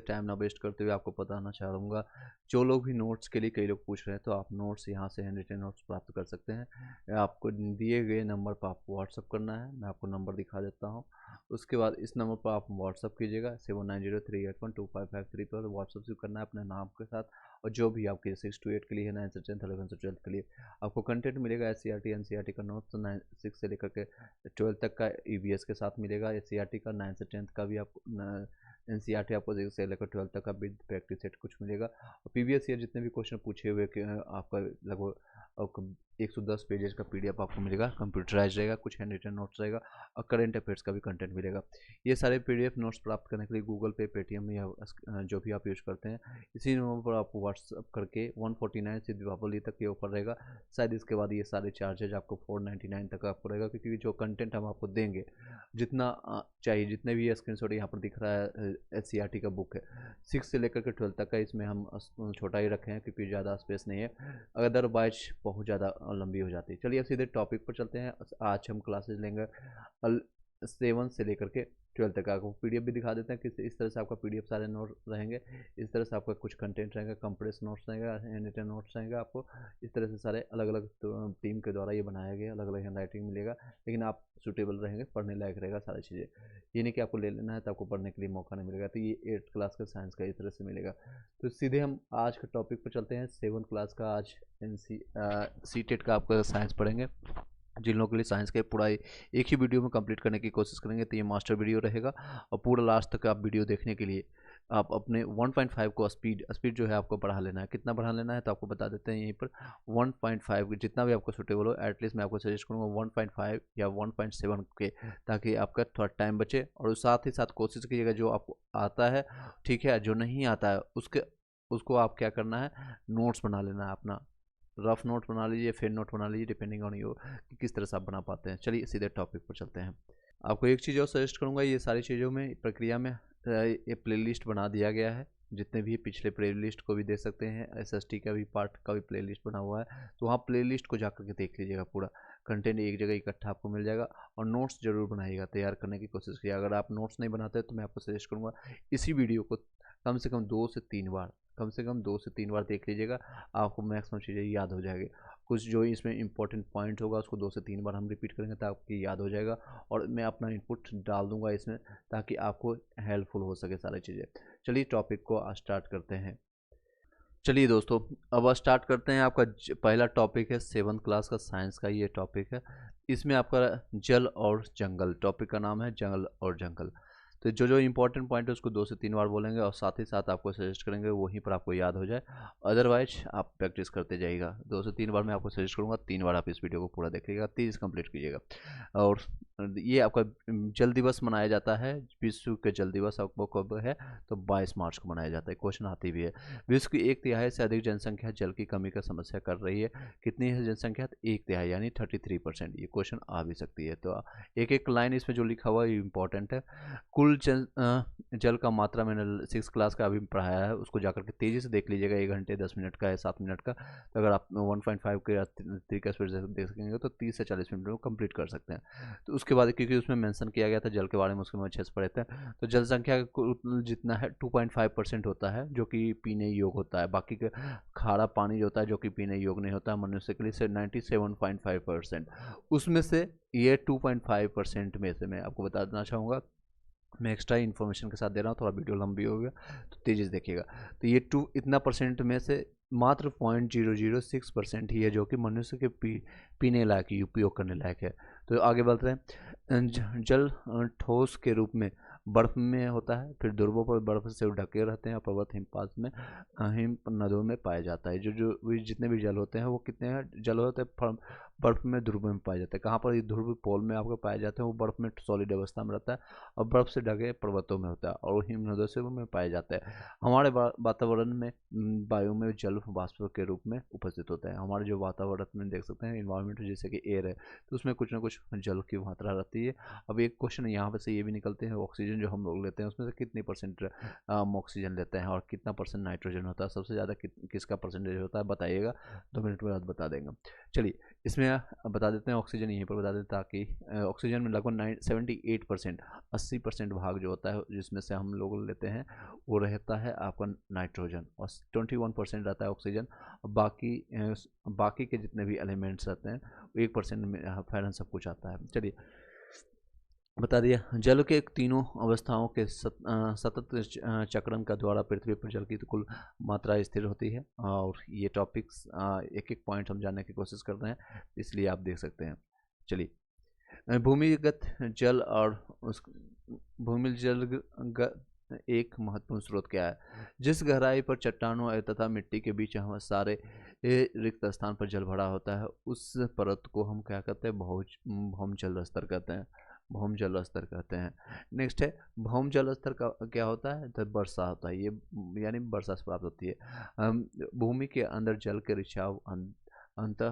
Time ना waste करते हुए आपको बताना चाहूँगा, जो लोग भी नोट्स के लिए कई लोग पूछ रहे हैं, तो आप नोट्स यहाँ से हैंड रिटन नोट्स प्राप्त कर सकते हैं। आपको दिए गए नंबर पर आपको व्हाट्सअप करना है। मैं आपको नंबर दिखा देता हूँ। उसके बाद इस नंबर पर आप व्हाट्सअप कीजिएगा 7903812553 पर व्हाट्सअप से करना है अपने नाम के साथ, और जो भी आपके 6 to 8 के लिए है, 9 से 10, 11 से 12 के लिए आपको कंटेंट मिलेगा। SCERT NCERT का नोट्स 6 से लेकर के 12 तक का EVS के साथ मिलेगा। SCERT का 9 से 10 का भी आपको NCERT आपको 6 से लेकर 12 तक का विद प्रैक्टिस सेट कुछ मिलेगा। और प्रीवियस ईयर जितने भी क्वेश्चन पूछे हुए आपका लगभग 110 पेजेस का PDF आपको मिलेगा। कंप्यूटराइज रहेगा, कुछ हैंड रिटन नोट्स रहेगा, और करंट अफेयर्स का भी कंटेंट मिलेगा। ये सारे PDF नोट्स प्राप्त करने के लिए गूगल पे, पेटीएम या जो भी आप यूज़ करते हैं, इसी नंबर पर आप व्हाट्सअप करके 149 से दीपावली तक ये ऑफर रहेगा। शायद इसके बाद ये सारे चार्जेज आपको 499 तक आपको रहेगा, क्योंकि जो कंटेंट हम आपको देंगे जितना चाहिए, जितने भी ये स्क्रीनशॉट यहाँ पर दिख रहा है SCERT का बुक है 6 से लेकर के 12 तक का, इसमें हम छोटा ही रखे हैं क्योंकि ज़्यादा स्पेस नहीं है, अदरवाइज बहुत ज़्यादा लंबी हो जाती है। चलिए अब सीधे टॉपिक पर चलते हैं। आज हम क्लासेज लेंगे 7 से लेकर के 12 तक। आपको PDF भी दिखा देते हैं कि इस तरह से आपका PDF सारे नोट रहेंगे, इस तरह से आपका कुछ कंटेंट रहेगा, कंप्रेस नोट्स रहेगा, हैंड रिटन नोट्स रहेगा। आपको इस तरह से सारे अलग अलग टीम के द्वारा ये बनाया गया, अलग अलग हैंड राइटिंग मिलेगा, लेकिन आप सूटेबल रहेंगे, पढ़ने लायक रहेगा सारी चीज़ें। ये नहीं कि आपको ले लेना है तो आपको पढ़ने के लिए मौका नहीं मिलेगा। तो ये 8th क्लास का साइंस का इस तरह से मिलेगा। तो सीधे हम आज के टॉपिक पर चलते हैं। 7th क्लास का आज CTET का आपका साइंस पढ़ेंगे। जिन लोगों के लिए साइंस का पूरा एक ही वीडियो में कंप्लीट करने की कोशिश करेंगे तो ये मास्टर वीडियो रहेगा, और पूरा लास्ट तक आप वीडियो देखने के लिए आप अपने 1.5 को स्पीड जो है आपको बढ़ा लेना है। कितना बढ़ा लेना है तो आपको बता देते हैं यहीं पर। 1.5 जितना भी आपको सूटेबल हो, एटलीस्ट मैं आपको सजेस्ट करूँगा 1.5 या 1.7 के, ताकि आपका थोड़ा टाइम बचे। और साथ ही साथ कोशिश कीजिएगा जो आपको आता है, ठीक है, जो नहीं आता है उसको आप क्या करना है, नोट्स बना लेना है अपना। रफ नोट बना लीजिए, फिर नोट बना लीजिए, डिपेंडिंग ऑन यू कि किस तरह से आप बना पाते हैं। चलिए सीधे टॉपिक पर चलते हैं। आपको एक चीज़ और सजेस्ट करूँगा, ये सारी चीज़ों में प्रक्रिया में ये प्लेलिस्ट बना दिया गया है। जितने भी पिछले प्लेलिस्ट को भी देख सकते हैं, SST का भी पार्ट का भी प्लेलिस्ट बना हुआ है, तो वहाँ प्लेलिस्ट को जाकर के देख लीजिएगा। पूरा कंटेंट एक जगह इकट्ठा आपको मिल जाएगा। और नोट्स जरूर बनाइएगा, तैयार करने की कोशिश कीजिए। अगर आप नोट्स नहीं बनाते तो मैं आपको सजेस्ट करूँगा इसी वीडियो को कम से कम 2 से 3 बार, कम से कम 2 से 3 बार देख लीजिएगा। आपको मैक्सिमम चीज़ें याद हो जाएगी। कुछ जो इसमें इंपॉर्टेंट पॉइंट होगा उसको 2 से 3 बार हम रिपीट करेंगे तो आपकी याद हो जाएगा, और मैं अपना इनपुट डाल दूंगा इसमें ताकि आपको हेल्पफुल हो सके सारी चीज़ें। चलिए टॉपिक को स्टार्ट करते हैं। चलिए दोस्तों, अब स्टार्ट करते हैं। आपका पहला टॉपिक है 7th क्लास का साइंस का ये टॉपिक है। इसमें आपका जल और जंगल, टॉपिक का नाम है जंगल और जंगल। तो जो जो इंपॉर्टेंट पॉइंट है उसको 2 से 3 बार बोलेंगे, और साथ ही साथ आपको सजेस्ट करेंगे वहीं पर आपको याद हो जाए। अदरवाइज आप प्रैक्टिस करते जाइएगा। 2 से 3 बार मैं आपको सजेस्ट करूँगा, 3 बार आप इस वीडियो को पूरा देखिएगा, 30 कंप्लीट कीजिएगा। और ये आपका जल दिवस मनाया जाता है। विश्व के जल दिवस आपको कब है, तो 22 मार्च को मनाया जाता है। क्वेश्चन आती भी है। विश्व की 1/3 से अधिक जनसंख्या जल की कमी का समस्या कर रही है। कितनी है जनसंख्या, 1/3 यानी 33%। ये क्वेश्चन आ भी सकती है। तो एक एक लाइन इसमें जो लिखा हुआ है इंपॉर्टेंट है। कुल जल का मात्रा मैंने 6 क्लास का अभी पढ़ाया है, उसको जाकर के तेज़ी से देख लीजिएगा। 1 घंटे 10 मिनट का है, 7 मिनट का। तो अगर आप 1.5 के तरीके से देख सकेंगे तो 30 से 40 मिनट में कंप्लीट कर सकते हैं। तो उसके बाद क्योंकि उसमें मेंशन किया गया था जल के बारे में, उसके में अच्छे से पढ़े थे। तो जल संख्या जितना है 2.5% होता है जो कि पीने योग्य होता है। बाकी का खारा पानी जो होता है जो कि पीने योग्य नहीं होता है मनुष्य के लिए, से 97.5%। उसमें से ये 2.5% में से मैं आपको बता देना चाहूँगा, मैं एक्स्ट्रा इन्फॉर्मेशन के साथ दे रहा हूँ, थोड़ा वीडियो लंबी हो गया तो तेज़ी से देखिएगा। तो ये इतना परसेंट में से मात्र 0.006% ही है जो कि मनुष्य के पीने लायक, उपयोग करने लायक है। तो आगे बढ़ते हैं। जल ठोस के रूप में बर्फ में होता है, फिर ध्रुवों पर बर्फ से ढके रहते हैं, और पर्वत हिमपात में, हिम नदियों में पाया जाता है। जो जितने भी जल होते हैं वो कितने हैं जल होते हैं, बर्फ में, ध्रुव में पाए जाते हैं। कहाँ पर, ये ध्रुव पोल में आपको पाए जाते हैं। वो बर्फ में सॉलिड अवस्था में रहता है, और बर्फ से ढके पर्वतों में होता है, और हिमनदों से में पाए जाता है। हमारे वातावरण में वायु में जल वाष्प के रूप में उपस्थित होता है। हमारे जो वातावरण में देख सकते हैं इन्वायरमेंट जैसे कि एयर है, तो उसमें कुछ ना कुछ जल की मात्रा रहती है। अब एक क्वेश्चन यहाँ पे से ये भी निकलते हैं, ऑक्सीजन जो हम लोग लेते हैं उसमें से कितनी परसेंट हम ऑक्सीजन लेते हैं, और कितना परसेंट नाइट्रोजन होता है, सबसे ज़्यादा किसका परसेंटेज होता है बताइएगा। 2 मिनट में बाद बता देंगे। चलिए इसमें बता देते हैं ऑक्सीजन यहीं पर बता देते हैं, ताकि ऑक्सीजन में लगभग 78%, 80% भाग जो होता है जिसमें से हम लोग लेते हैं वो रहता है आपका नाइट्रोजन, और 21% रहता है ऑक्सीजन। बाकी के जितने भी एलिमेंट्स रहते हैं 1% में फैलन सब कुछ आता है। चलिए बता दिया। जल के तीनों अवस्थाओं के सतत चक्रण का द्वारा पृथ्वी पर जल की तो कुल मात्रा स्थिर होती है, और ये टॉपिक्स एक एक पॉइंट हम जानने की कोशिश कर रहे हैं, इसलिए आप देख सकते हैं। चलिए, भूमिगत जल और उस भूमि जल एक महत्वपूर्ण स्रोत क्या है? जिस गहराई पर चट्टानों तथा मिट्टी के बीच हम सारे रिक्त स्थान पर जल भरा होता है, उस परत को हम क्या कहते हैं? भौम जल स्तर कहते हैं। भौम जल स्तर कहते हैं। नेक्स्ट है भौम जल स्तर का क्या होता है? तो वर्षा होता है, ये यानी वर्षा से प्राप्त होती है। भूमि के अंदर जल के रिसाव अंत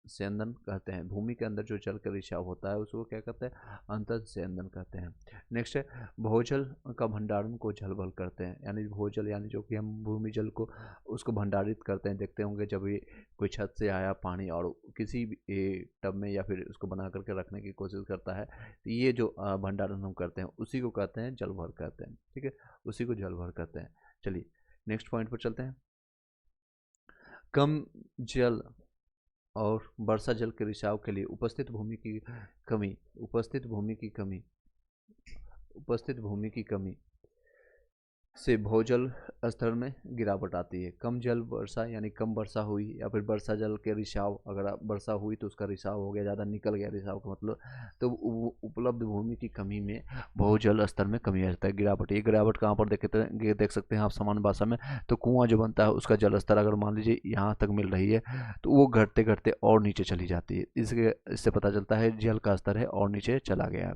स्यंदन कहते हैं। भूमि के अंदर जो जल का रिसाव होता है उसको क्या कहते हैं? अंतः स्यंदन कहते हैं। नेक्स्ट है भूजल का भंडारण को जल भल करते हैं, यानी भूजल यानी जो कि हम भूमि जल को उसको भंडारित करते हैं। देखते होंगे जब ये कोई छत से आया पानी और किसी भी टब में या फिर उसको बना करके रखने की कोशिश करता है, तो ये जो भंडारण हम करते हैं उसी को कहते हैं जल भर कहते हैं। ठीक है, उसी को जल भर कहते हैं। चलिए नेक्स्ट पॉइंट पर चलते हैं। कम जल और वर्षा जल के रिसाव के लिए उपस्थित भूमि की कमी से भूजल स्तर में गिरावट आती है। कम जल वर्षा यानी कम वर्षा हुई, या फिर वर्षा जल के रिसाव, अगर वर्षा हुई तो उसका रिसाव हो गया, ज़्यादा निकल गया रिसाव का मतलब, तो उपलब्ध भूमि की कमी में भूजल स्तर में कमी आ जाता है, गिरावट। ये गिरावट कहाँ पर देख सकते हैं आप सामान्य भाषा में? तो कुआं जो बनता है उसका जल स्तर अगर मान लीजिए यहाँ तक मिल रही है, तो वो घटते घटते और नीचे चली जाती है। इससे पता चलता है जल का स्तर है और नीचे चला गया है।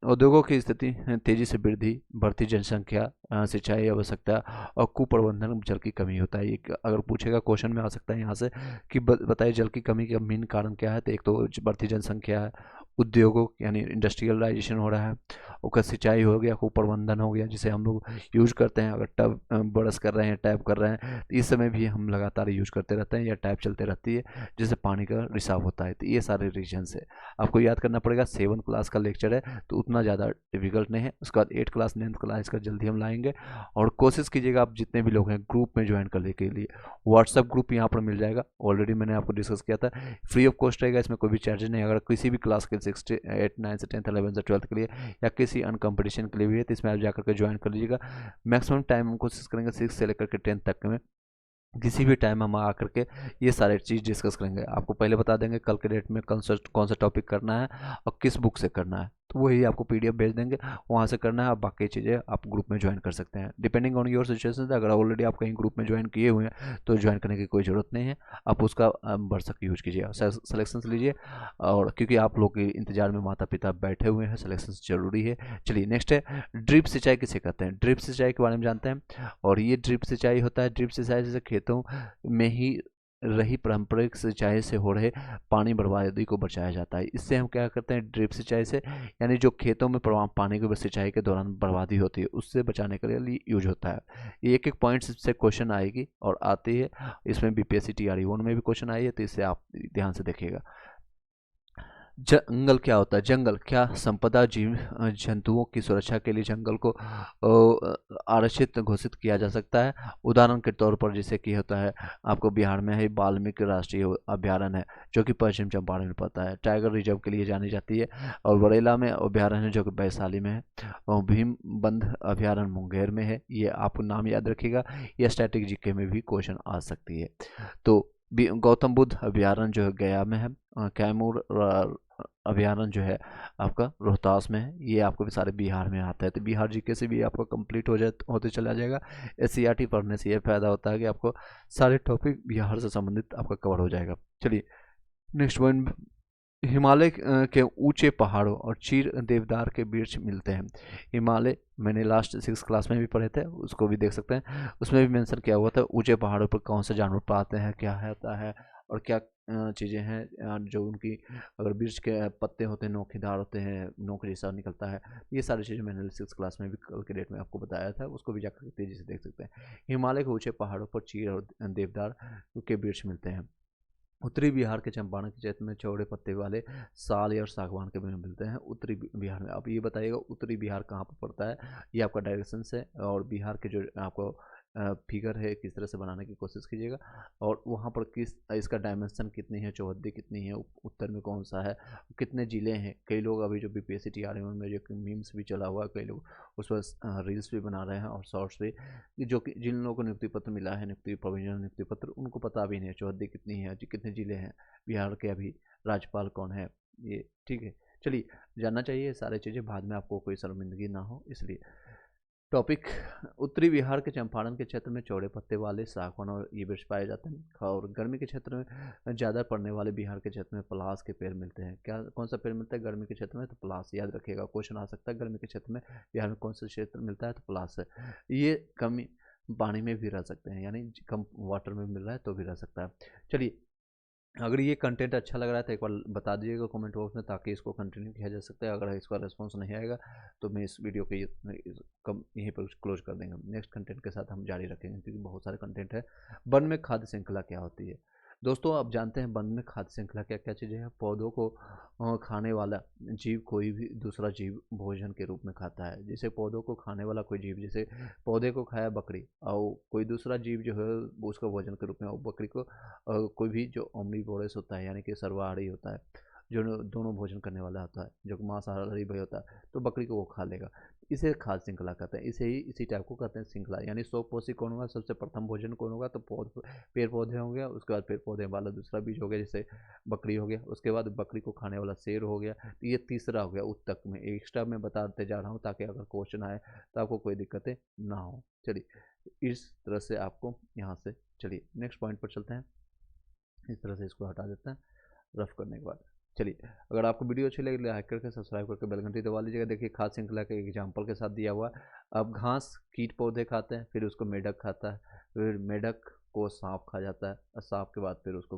उद्योगों की स्थिति तेजी से वृद्धि, बढ़ती जनसंख्या, सिंचाई आवश्यकता और कुप्रबंधन में जल की कमी होता है। ये अगर पूछेगा क्वेश्चन में आ सकता है यहाँ से कि बताइए जल की कमी का मेन कारण क्या है? तो एक तो बढ़ती जनसंख्या है, उद्योगों यानी इंडस्ट्रियलाइजेशन हो रहा है, उसका सिंचाई हो गया, कुप्रबंधन हो गया, जिसे हम लोग यूज करते हैं। अगर टब ब्रश कर रहे हैं, टैप कर रहे हैं, तो इस समय भी हम लगातार यूज करते रहते हैं या टैप चलते रहती है, जिससे पानी का रिसाव होता है। तो ये सारे रीजन है, आपको याद करना पड़ेगा। 7 क्लास का लेक्चर है तो उतना ज़्यादा डिफिकल्ट नहीं है। उसके बाद 8 क्लास 9th क्लास का जल्दी हम लाएंगे, और कोशिश कीजिएगा आप जितने भी लोग हैं ग्रुप में ज्वाइन करने के लिए। व्हाट्सअप ग्रुप यहाँ पर मिल जाएगा, ऑलरेडी मैंने आपको डिस्कस किया था, फ्री ऑफ कॉस्ट रहेगा, इसमें कोई भी चार्जेस नहीं। अगर किसी भी क्लास के 6 8 9 से 10th 11 से 12th के लिए या किसी अन्य कंपटीशन के लिए भी है, तो इसमें आप जाकर के ज्वाइन कर लीजिएगा। मैक्सिमम टाइम हम कोशिश करेंगे 6 से लेकर के 10th तक में, किसी भी टाइम हम आकर के ये सारे चीज़ डिस्कस करेंगे। आपको पहले बता देंगे कल के डेट में कौन सा टॉपिक करना है और किस बुक से करना है, तो वही आपको पीडीएफ भेज देंगे, वहाँ से करना है। आप बाकी चीज़ें आप ग्रुप में ज्वाइन कर सकते हैं डिपेंडिंग ऑन योर सिचुएशन। अगर ऑलरेडी आप कहीं ग्रुप में ज्वाइन किए हुए हैं तो ज्वाइन करने की कोई ज़रूरत नहीं है, आप उसका व्हाट्सएप यूज कीजिए, सलेक्शन लीजिए, और क्योंकि आप लोग के इंतजार में माता पिता बैठे हुए हैं, सलेक्शन जरूरी है। चलिए नेक्स्ट है ड्रिप सिंचाई किसे कहते हैं? ड्रिप सिंचाई के बारे में जानते हैं। और ये ड्रिप सिंचाई होता है, ड्रिप सिंचाई जैसे खेतों में ही रही पारंपरिक सिंचाई से हो रहे पानी बर्बादी को बचाया जाता है। इससे हम क्या करते हैं ड्रिप सिंचाई से, यानी जो खेतों में पानी की सिंचाई के दौरान बर्बादी होती है उससे बचाने के लिए यूज होता है। एक एक पॉइंट से क्वेश्चन आएगी और आती है, इसमें बीपीएससी टीआरई 1 में भी क्वेश्चन आई है, तो इससे आप ध्यान से देखिएगा। जंगल क्या होता है? जंगल क्या संपदा जीव जंतुओं की सुरक्षा के लिए जंगल को आरक्षित घोषित किया जा सकता है। उदाहरण के तौर पर जैसे कि होता है आपको बिहार में है वाल्मीकि राष्ट्रीय अभ्यारण्य है, जो कि पश्चिम चंपारण में पड़ता है, टाइगर रिजर्व के लिए जानी जाती है। और बरेला में अभ्यारण्य है जो कि वैशाली में है, और भीम बंध अभ्यारण्य मुंगेर में है। ये आपको नाम याद रखिएगा, ये स्टैटिक जीके में भी क्वेश्चन आ सकती है। तो गौतम बुद्ध अभ्यारण्य जो है गया में है, कैमूर अभ्यारण्य जो है आपका रोहतास में है। ये आपको भी सारे बिहार में आता है, तो बिहार जीके से भी आपका कंप्लीट होते चला जाएगा। एससीईआरटी पढ़ने से ये फायदा होता है कि आपको सारे टॉपिक बिहार से संबंधित आपका कवर हो जाएगा। चलिए नेक्स्ट वन, हिमालय के ऊंचे पहाड़ों और चीर देवदार के वृक्ष मिलते हैं। हिमालय मैंने लास्ट 6 क्लास में भी पढ़े थे, उसको भी देख सकते हैं, उसमें भी मेंशन किया हुआ था ऊंचे पहाड़ों पर कौन से जानवर पाते हैं, क्या होता है और क्या चीज़ें हैं जो उनकी, अगर वृक्ष के पत्ते होते हैं नोखीदार होते हैं, नोक जैसा निकलता है, ये सारी चीज़ें मैंने 6 क्लास में भी कल के डेट में आपको बताया था, उसको भी जाकर तेज़ी से देख सकते हैं। हिमालय के ऊंचे पहाड़ों पर चीड़ और देवदार के वृक्ष मिलते हैं। उत्तरी बिहार के चंपारण के क्षेत्र में चौड़े पत्ते वाले साल और सागवान के पेड़ मिलते हैं उत्तरी बिहार में। अब ये बताइएगा उत्तरी बिहार कहाँ पर पड़ता है, ये आपका डायरेक्शन से, और बिहार के जो आपको फिगर है किस तरह से बनाने की कोशिश कीजिएगा, और वहाँ पर किस इसका डायमेंशन कितनी है, चौहद्दी कितनी है, उत्तर में कौन सा है, कितने ज़िले हैं। कई लोग अभी जो BPSC TRM में जो मीम्स भी चला हुआ है, कई लोग उस पर रील्स भी बना रहे हैं और शॉर्ट्स भी, जो कि जिन लोगों को नियुक्ति पत्र मिला है, नियुक्ति प्रोविजनल नियुक्ति पत्र, उनको पता भी नहीं है चौहद्दी कितनी है, कितने ज़िले हैं, बिहार के अभी राज्यपाल कौन है, ये ठीक है। चलिए, जानना चाहिए सारी चीज़ें, बाद में आपको कोई शर्मिंदगी ना हो इसलिए। टॉपिक, उत्तरी बिहार के चंपारण के क्षेत्र में चौड़े पत्ते वाले सागवान और ये वृक्ष पाए जाते हैं, और गर्मी के क्षेत्र में ज़्यादा पड़ने वाले बिहार के क्षेत्र में पलास के पेड़ मिलते हैं। क्या कौन सा पेड़ मिलता है गर्मी के क्षेत्र में, तो पलास, याद रखिएगा, क्वेश्चन आ सकता है गर्मी के क्षेत्र में बिहार में कौन सा क्षेत्र मिलता है, तो पलास है। ये कम पानी में भी रह सकते हैं, यानी कम वाटर में मिल रहा है तो भी रह सकता है। चलिए, अगर ये कंटेंट अच्छा लग रहा है तो एक बार बता दीजिएगा कमेंट बॉक्स में, ताकि इसको कंटिन्यू किया जा सकता है। अगर इसका रिस्पॉन्स नहीं आएगा तो मैं इस वीडियो को यहीं पर क्लोज कर देंगे। नेक्स्ट कंटेंट के साथ हम जारी रखेंगे, क्योंकि बहुत सारे कंटेंट है। वन में खाद्य श्रृंखला क्या होती है दोस्तों, आप जानते हैं वन में खाद्य श्रृंखला क्या क्या चीज़ें हैं। पौधों को खाने वाला जीव कोई भी दूसरा जीव भोजन के रूप में खाता है। जैसे पौधों को खाने वाला कोई जीव, जैसे पौधे को खाया बकरी, और कोई दूसरा जीव जो है वो उसका भोजन के रूप में, और बकरी को कोई भी जो ओमनीवोरस होता है, यानी कि सर्वाहारी होता है, जो दोनों भोजन करने वाला होता है, जो मांसाहारी भी होता है, तो बकरी को वो खा लेगा। इसे खाद्य श्रृंखला कहते हैं। इसी टाइप को कहते हैं श्रृंखला। यानी 100 कौन होगा, सबसे प्रथम भोजन कौन होगा, तो पेड़ पौधे होंगे, उसके बाद पेड़ पौधे वाला दूसरा बीज हो गया, जैसे बकरी हो गया, उसके बाद बकरी को खाने वाला शेर हो गया, तो ये तीसरा हो गया उत्तक में। एक्स्ट्रा मैं बताते जा रहा हूँ ताकि अगर क्वेश्चन आए तो आपको कोई दिक्कतें ना हो। चलिए, इस तरह से आपको यहाँ से, चलिए नेक्स्ट पॉइंट पर चलते हैं। इस तरह से इसको हटा देते हैं रफ करने के बाद। चलिए, अगर आपको वीडियो अच्छी लगी लाइक करके सब्सक्राइब करके बेल घंटी दबा लीजिएगा। देखिए, खाद्य श्रृंखला के एग्जाम्पल के साथ दिया हुआ है। अब घास कीट पौधे खाते हैं, फिर उसको मेढक खाता है, फिर मेढक को सांप खा जाता है, और सांप के बाद फिर उसको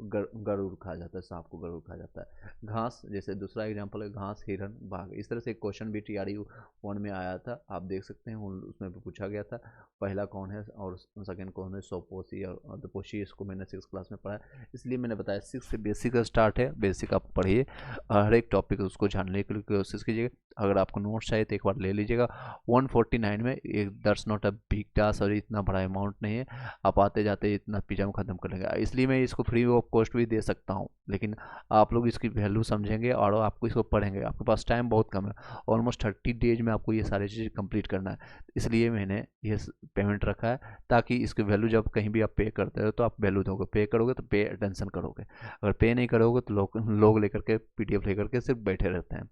गरुड़ खा जाता है, सांप को गरुड़ खा जाता है। घास, जैसे दूसरा एग्जाम्पल है घास, हिरन, बाघ। इस तरह से एक क्वेश्चन भी TRU 1 में आया था, आप देख सकते हैं, उसमें भी पूछा गया था पहला कौन है और सेकंड कौन है, सोपोसी और अर्धपोषी। इसको मैंने 6 क्लास में पढ़ा है, इसलिए मैंने बताया 6 से बेसिक का स्टार्ट है। बेसिक आप पढ़िए, हर एक टॉपिक उसको जानने के लिए कोशिश कीजिएगा। अगर आपको नोट्स चाहिए तो एक बार ले लीजिएगा। 149 में एक that's not a big task, और इतना बड़ा अमाउंट नहीं है, आप आते जाते इतना पिज्जा ख़त्म कर लेंगे। इसलिए मैं इसको फ्री ऑफ कॉस्ट भी दे सकता हूँ, लेकिन आप लोग इसकी वैल्यू समझेंगे और आपको इसको पढ़ेंगे। आपके पास टाइम बहुत कम है, ऑलमोस्ट 30 डेज में आपको ये सारी चीज़ें कंप्लीट करना है। इसलिए मैंने ये पेमेंट रखा है, ताकि इसकी वैल्यू जब कहीं भी आप पे करते हो तो आप वैल्यू दोगे। पे करोगे तो पे अटेंशन करोगे, अगर पे नहीं करोगे तो लोग लेकर के PDF लेकर के सिर्फ बैठे रहते हैं।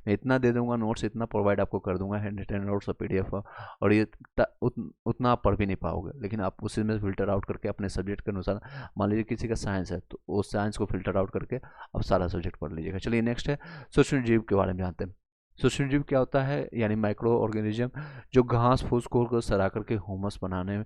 मैं इतना दे दूंगा, नोट्स इतना प्रोवाइड आपको कर दूंगा, हैंड रिटन नोट्स और PDF, और ये उतना आप पढ़ भी नहीं पाओगे। लेकिन आप उसी में फिल्टर आउट करके अपने सब्जेक्ट के अनुसार, मान लीजिए किसी का साइंस है तो उस साइंस को फिल्टर आउट करके आप सारा सब्जेक्ट पढ़ लीजिएगा। चलिए नेक्स्ट है सूक्ष्म जीव के बारे में जानते हैं। सूक्ष्म जीव क्या होता है, यानी माइक्रो ऑर्गेनिज्म जो घास फूस को सड़ा करके ह्यूमस बनाने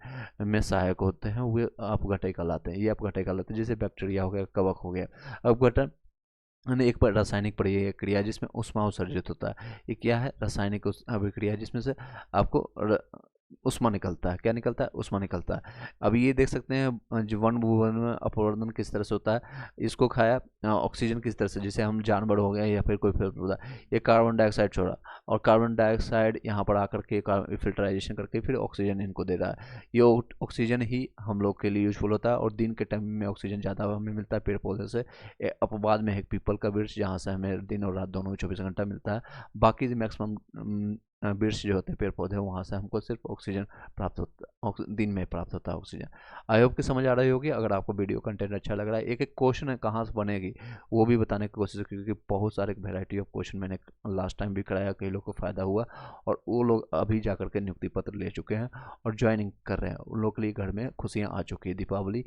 में सहायक होते हैं, वे अपघटन कहलाते हैं। ये अपघटन कहलाते हैं, जैसे बैक्टीरिया हो गया, कवक हो गया। अपघटन एक पर रासायनिक प्रक्रिया जिसमें ऊष्मा उत्सर्जित होता है। ये क्या है, रासायनिक अभिक्रिया जिसमें से आपको ऊष्मा निकलता है। क्या निकलता है, ऊष्मा निकलता है। अब ये देख सकते हैं जो वन भूवन में अपवर्तन किस तरह से होता है। इसको खाया ऑक्सीजन किस तरह से, जैसे हम जानवर हो गए या फिर कोई पेड़ पौधा, ये कार्बन डाइऑक्साइड छोड़ा, और कार्बन डाइऑक्साइड यहाँ पर आकर के फिल्टराइजेशन करके फिर ऑक्सीजन इनको दे रहा है। ये ऑक्सीजन ही हम लोग के लिए यूजफुल होता है, और दिन के टाइम में ऑक्सीजन ज़्यादा हमें मिलता है पेड़ पौधे से। अपवाद में एक पीपल का वृक्ष, जहाँ से हमें दिन और रात दोनों 24 घंटा मिलता है। बाकी मैक्सिमम वृक्ष जो होते हैं, पेड़ पौधे, वहाँ से हमको सिर्फ ऑक्सीजन प्राप्त होता है, दिन में प्राप्त होता है ऑक्सीजन। आई होप कि समझ आ रही होगी। अगर आपको वीडियो कंटेंट अच्छा लग रहा है, एक एक क्वेश्चन है कहाँ से बनेगी वो भी बताने की कोशिश की, क्योंकि बहुत सारे वेराइटी ऑफ क्वेश्चन मैंने लास्ट टाइम भी कराया, कई लोग को फायदा हुआ, और वो लोग अभी जा करके नियुक्ति पत्र ले चुके हैं और ज्वाइनिंग कर रहे हैं। उन लोग के लिए घर में खुशियाँ आ चुकी है, दीपावली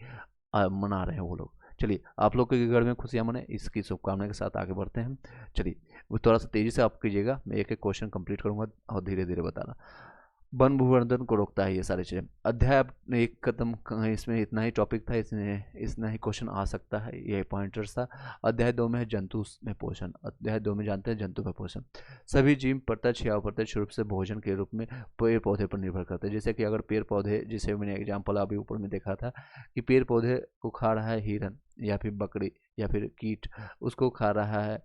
मना रहे हैं वो लोग। चलिए, आप लोग के घर में खुशियाँ मने, इसकी शुभकामना के साथ आगे बढ़ते हैं। चलिए, वो थोड़ा सा तेज़ी से आप कीजिएगा, मैं एक एक क्वेश्चन कंप्लीट करूँगा और धीरे धीरे बताना। वन भूवर्धन को रोकता है, ये सारी चीज़ें। अध्याय एक कदम, इसमें इतना ही टॉपिक था, इसमें इतना ही क्वेश्चन आ सकता है, ये पॉइंटर्स था। अध्याय 2 में है जंतु में पोषण। अध्याय 2 में जानते हैं जंतु में पोषण। सभी जीव प्रत्यक्ष या अप्रत्यक्ष रूप से भोजन के रूप में पेड़ पौधे पर निर्भर करते हैं। जैसे कि अगर पेड़ पौधे, जैसे मैंने एग्जाम्पल अभी ऊपर में देखा था कि पेड़ पौधे को खा रहा है हिरन, या फिर बकरी या फिर कीट उसको खा रहा है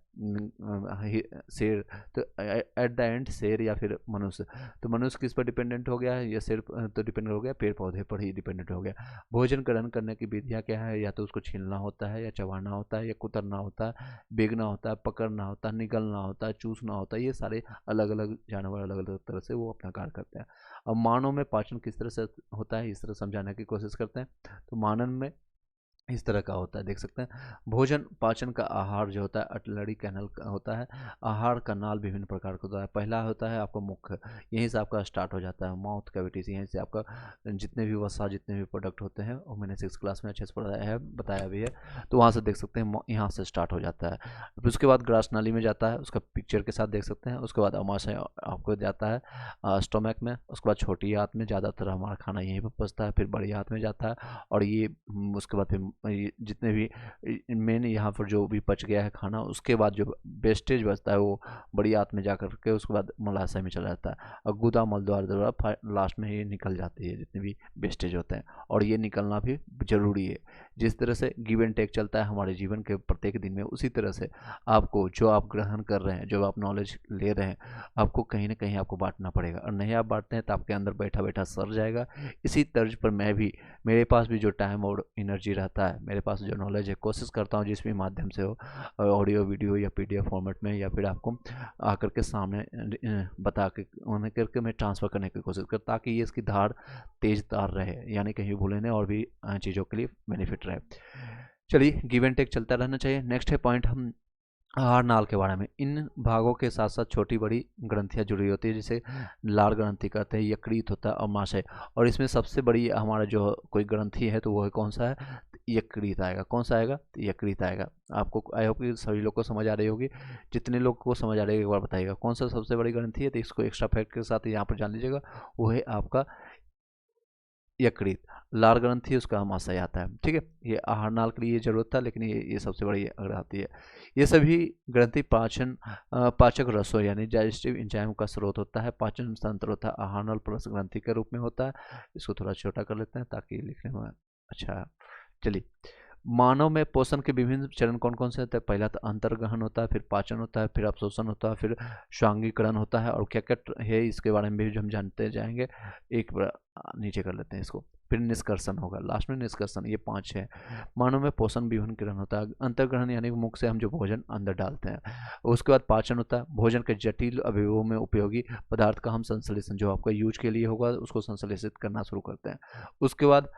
शेर, तो एट द एंड शेर या फिर मनुष्य, तो मनुष्य किस पर डिपेंडेंट हो गया है, या शेर तो डिपेंडेंट हो गया, पेड़ पौधे पर ही डिपेंडेंट हो गया। भोजन ग्रहण करने की विधियाँ क्या है, या तो उसको छीलना होता है, या चबाना होता है, या कुतरना होता है, बेगना होता है, पकड़ना होता है, निगलना होता है, चूसना होता है, ये सारे अलग अलग जानवर अलग अलग तरह से वो अपना कार्य करते हैं। अब मानव में पाचन किस तरह से होता है, इस तरह समझाने की कोशिश करते हैं। तो मानव में इस तरह का होता है, देख सकते हैं। भोजन पाचन का आहार जो होता है अटलरी कैनल का होता है। आहार का नाल विभिन्न प्रकार का होता है। पहला होता है आपका मुख, यहीं से आपका स्टार्ट हो जाता है, माउथ कैविटीज, यहीं से आपका जितने भी वसा जितने भी प्रोडक्ट होते हैं, और मैंने 6 क्लास में अच्छे से पढ़ाया है, बताया भी है, तो वहाँ से देख सकते हैं यहाँ से स्टार्ट हो जाता है। फिर उसके बाद ग्रास नाली में जाता है, उसका पिक्चर के साथ देख सकते हैं। उसके बाद अमाशय आपको जाता है स्टोमक में। उसके बाद छोटी आंत में, ज़्यादातर हमारा खाना यहीं पर पचता है। फिर बड़ी आंत में जाता है, और ये उसके बाद फिर ये जितने भी मेन यहाँ पर जो भी बच गया है खाना, उसके बाद जो वेस्टेज बचता है वो बड़ी आंत में जा कर के उसके बाद मलाशय में चला जाता है, और गुदा मल द्वारा लास्ट में ये निकल जाती है जितने भी वेस्टेज होते हैं, और ये निकलना भी जरूरी है। जिस तरह से गिव एंड टेक चलता है हमारे जीवन के प्रत्येक दिन में, उसी तरह से आपको जो आप ग्रहण कर रहे हैं, जो आप नॉलेज ले रहे हैं, आपको कहीं ना कहीं आपको बांटना पड़ेगा, और नहीं आप बांटते हैं तो आपके अंदर बैठा बैठा सड़ जाएगा। इसी तर्ज पर मैं भी, मेरे पास भी जो टाइम और एनर्जी रहता है, मेरे पास जो नॉलेज है, कोशिश करता हूँ जिस भी माध्यम से हो, ऑडियो वीडियो या पीडीएफ फॉर्मेट में, या फिर आपको आकर के सामने बता के उन्हें करके मैं ट्रांसफ़र करने की कोशिश करता, ताकि ये इसकी धार तेज तार रहे, यानी कहीं भूले नहीं, और भी चीज़ों के लिए बेनिफिट रहे। चलिए, गिव एंड टेक चलता रहना चाहिए। नेक्स्ट है पॉइंट हम आहार नाल के बारे में। इन भागों के साथ साथ छोटी बड़ी ग्रंथियां जुड़ी होती है, जिसे लार ग्रंथि कहते हैं, यकृत होता है, और माशय। और इसमें सबसे बड़ी हमारा जो कोई ग्रंथि है तो वो है कौन सा है, यकृत आएगा। कौन सा आएगा, यकृत आएगा। आपको आई होप कि सभी लोग को समझ आ रही होगी। जितने लोग को समझ आ रही है एक बार बताइएगा कौन सा सबसे बड़ी ग्रंथि है, तो इसको एक्स्ट्रा फैक्ट के साथ यहाँ पर जान लीजिएगा, वो है आपका यकृत। लार ग्रंथि उसका आमाशय आता है, ठीक है। ये आहार नाल के लिए जरूरत था, लेकिन ये सबसे बड़ी आती है। ये सभी ग्रंथि पाचक रसों यानी डाइजेस्टिव एंजाइम का स्रोत होता है। पाचन तंत्र होता है आहार नाल प्लस ग्रंथि के रूप में होता है। इसको थोड़ा छोटा कर लेते हैं ताकि लिखने में अच्छा। चलिए, मानव में पोषण के विभिन्न चरण कौन कौन से होते हैं। पहला तो अंतर्ग्रहण होता है, फिर पाचन होता है, फिर अवशोषण होता है, फिर स्वांगीकरण होता है, और क्या क्या है इसके बारे में भी हम जानते जाएंगे। एक बार नीचे कर लेते हैं इसको। फिर निष्कर्षण होगा, लास्ट में निष्कर्षण। ये 5 है। मानव में पोषण विभिन्न किरण होता है। अंतर्ग्रहण यानी मुख से हम जो भोजन अंदर डालते हैं। उसके बाद पाचन होता है, भोजन के जटिल अवयवों में उपयोगी पदार्थ का हम संश्लेषण, जो आपका यूज के लिए होगा उसको संश्लेषित करना शुरू करते हैं। उसके बाद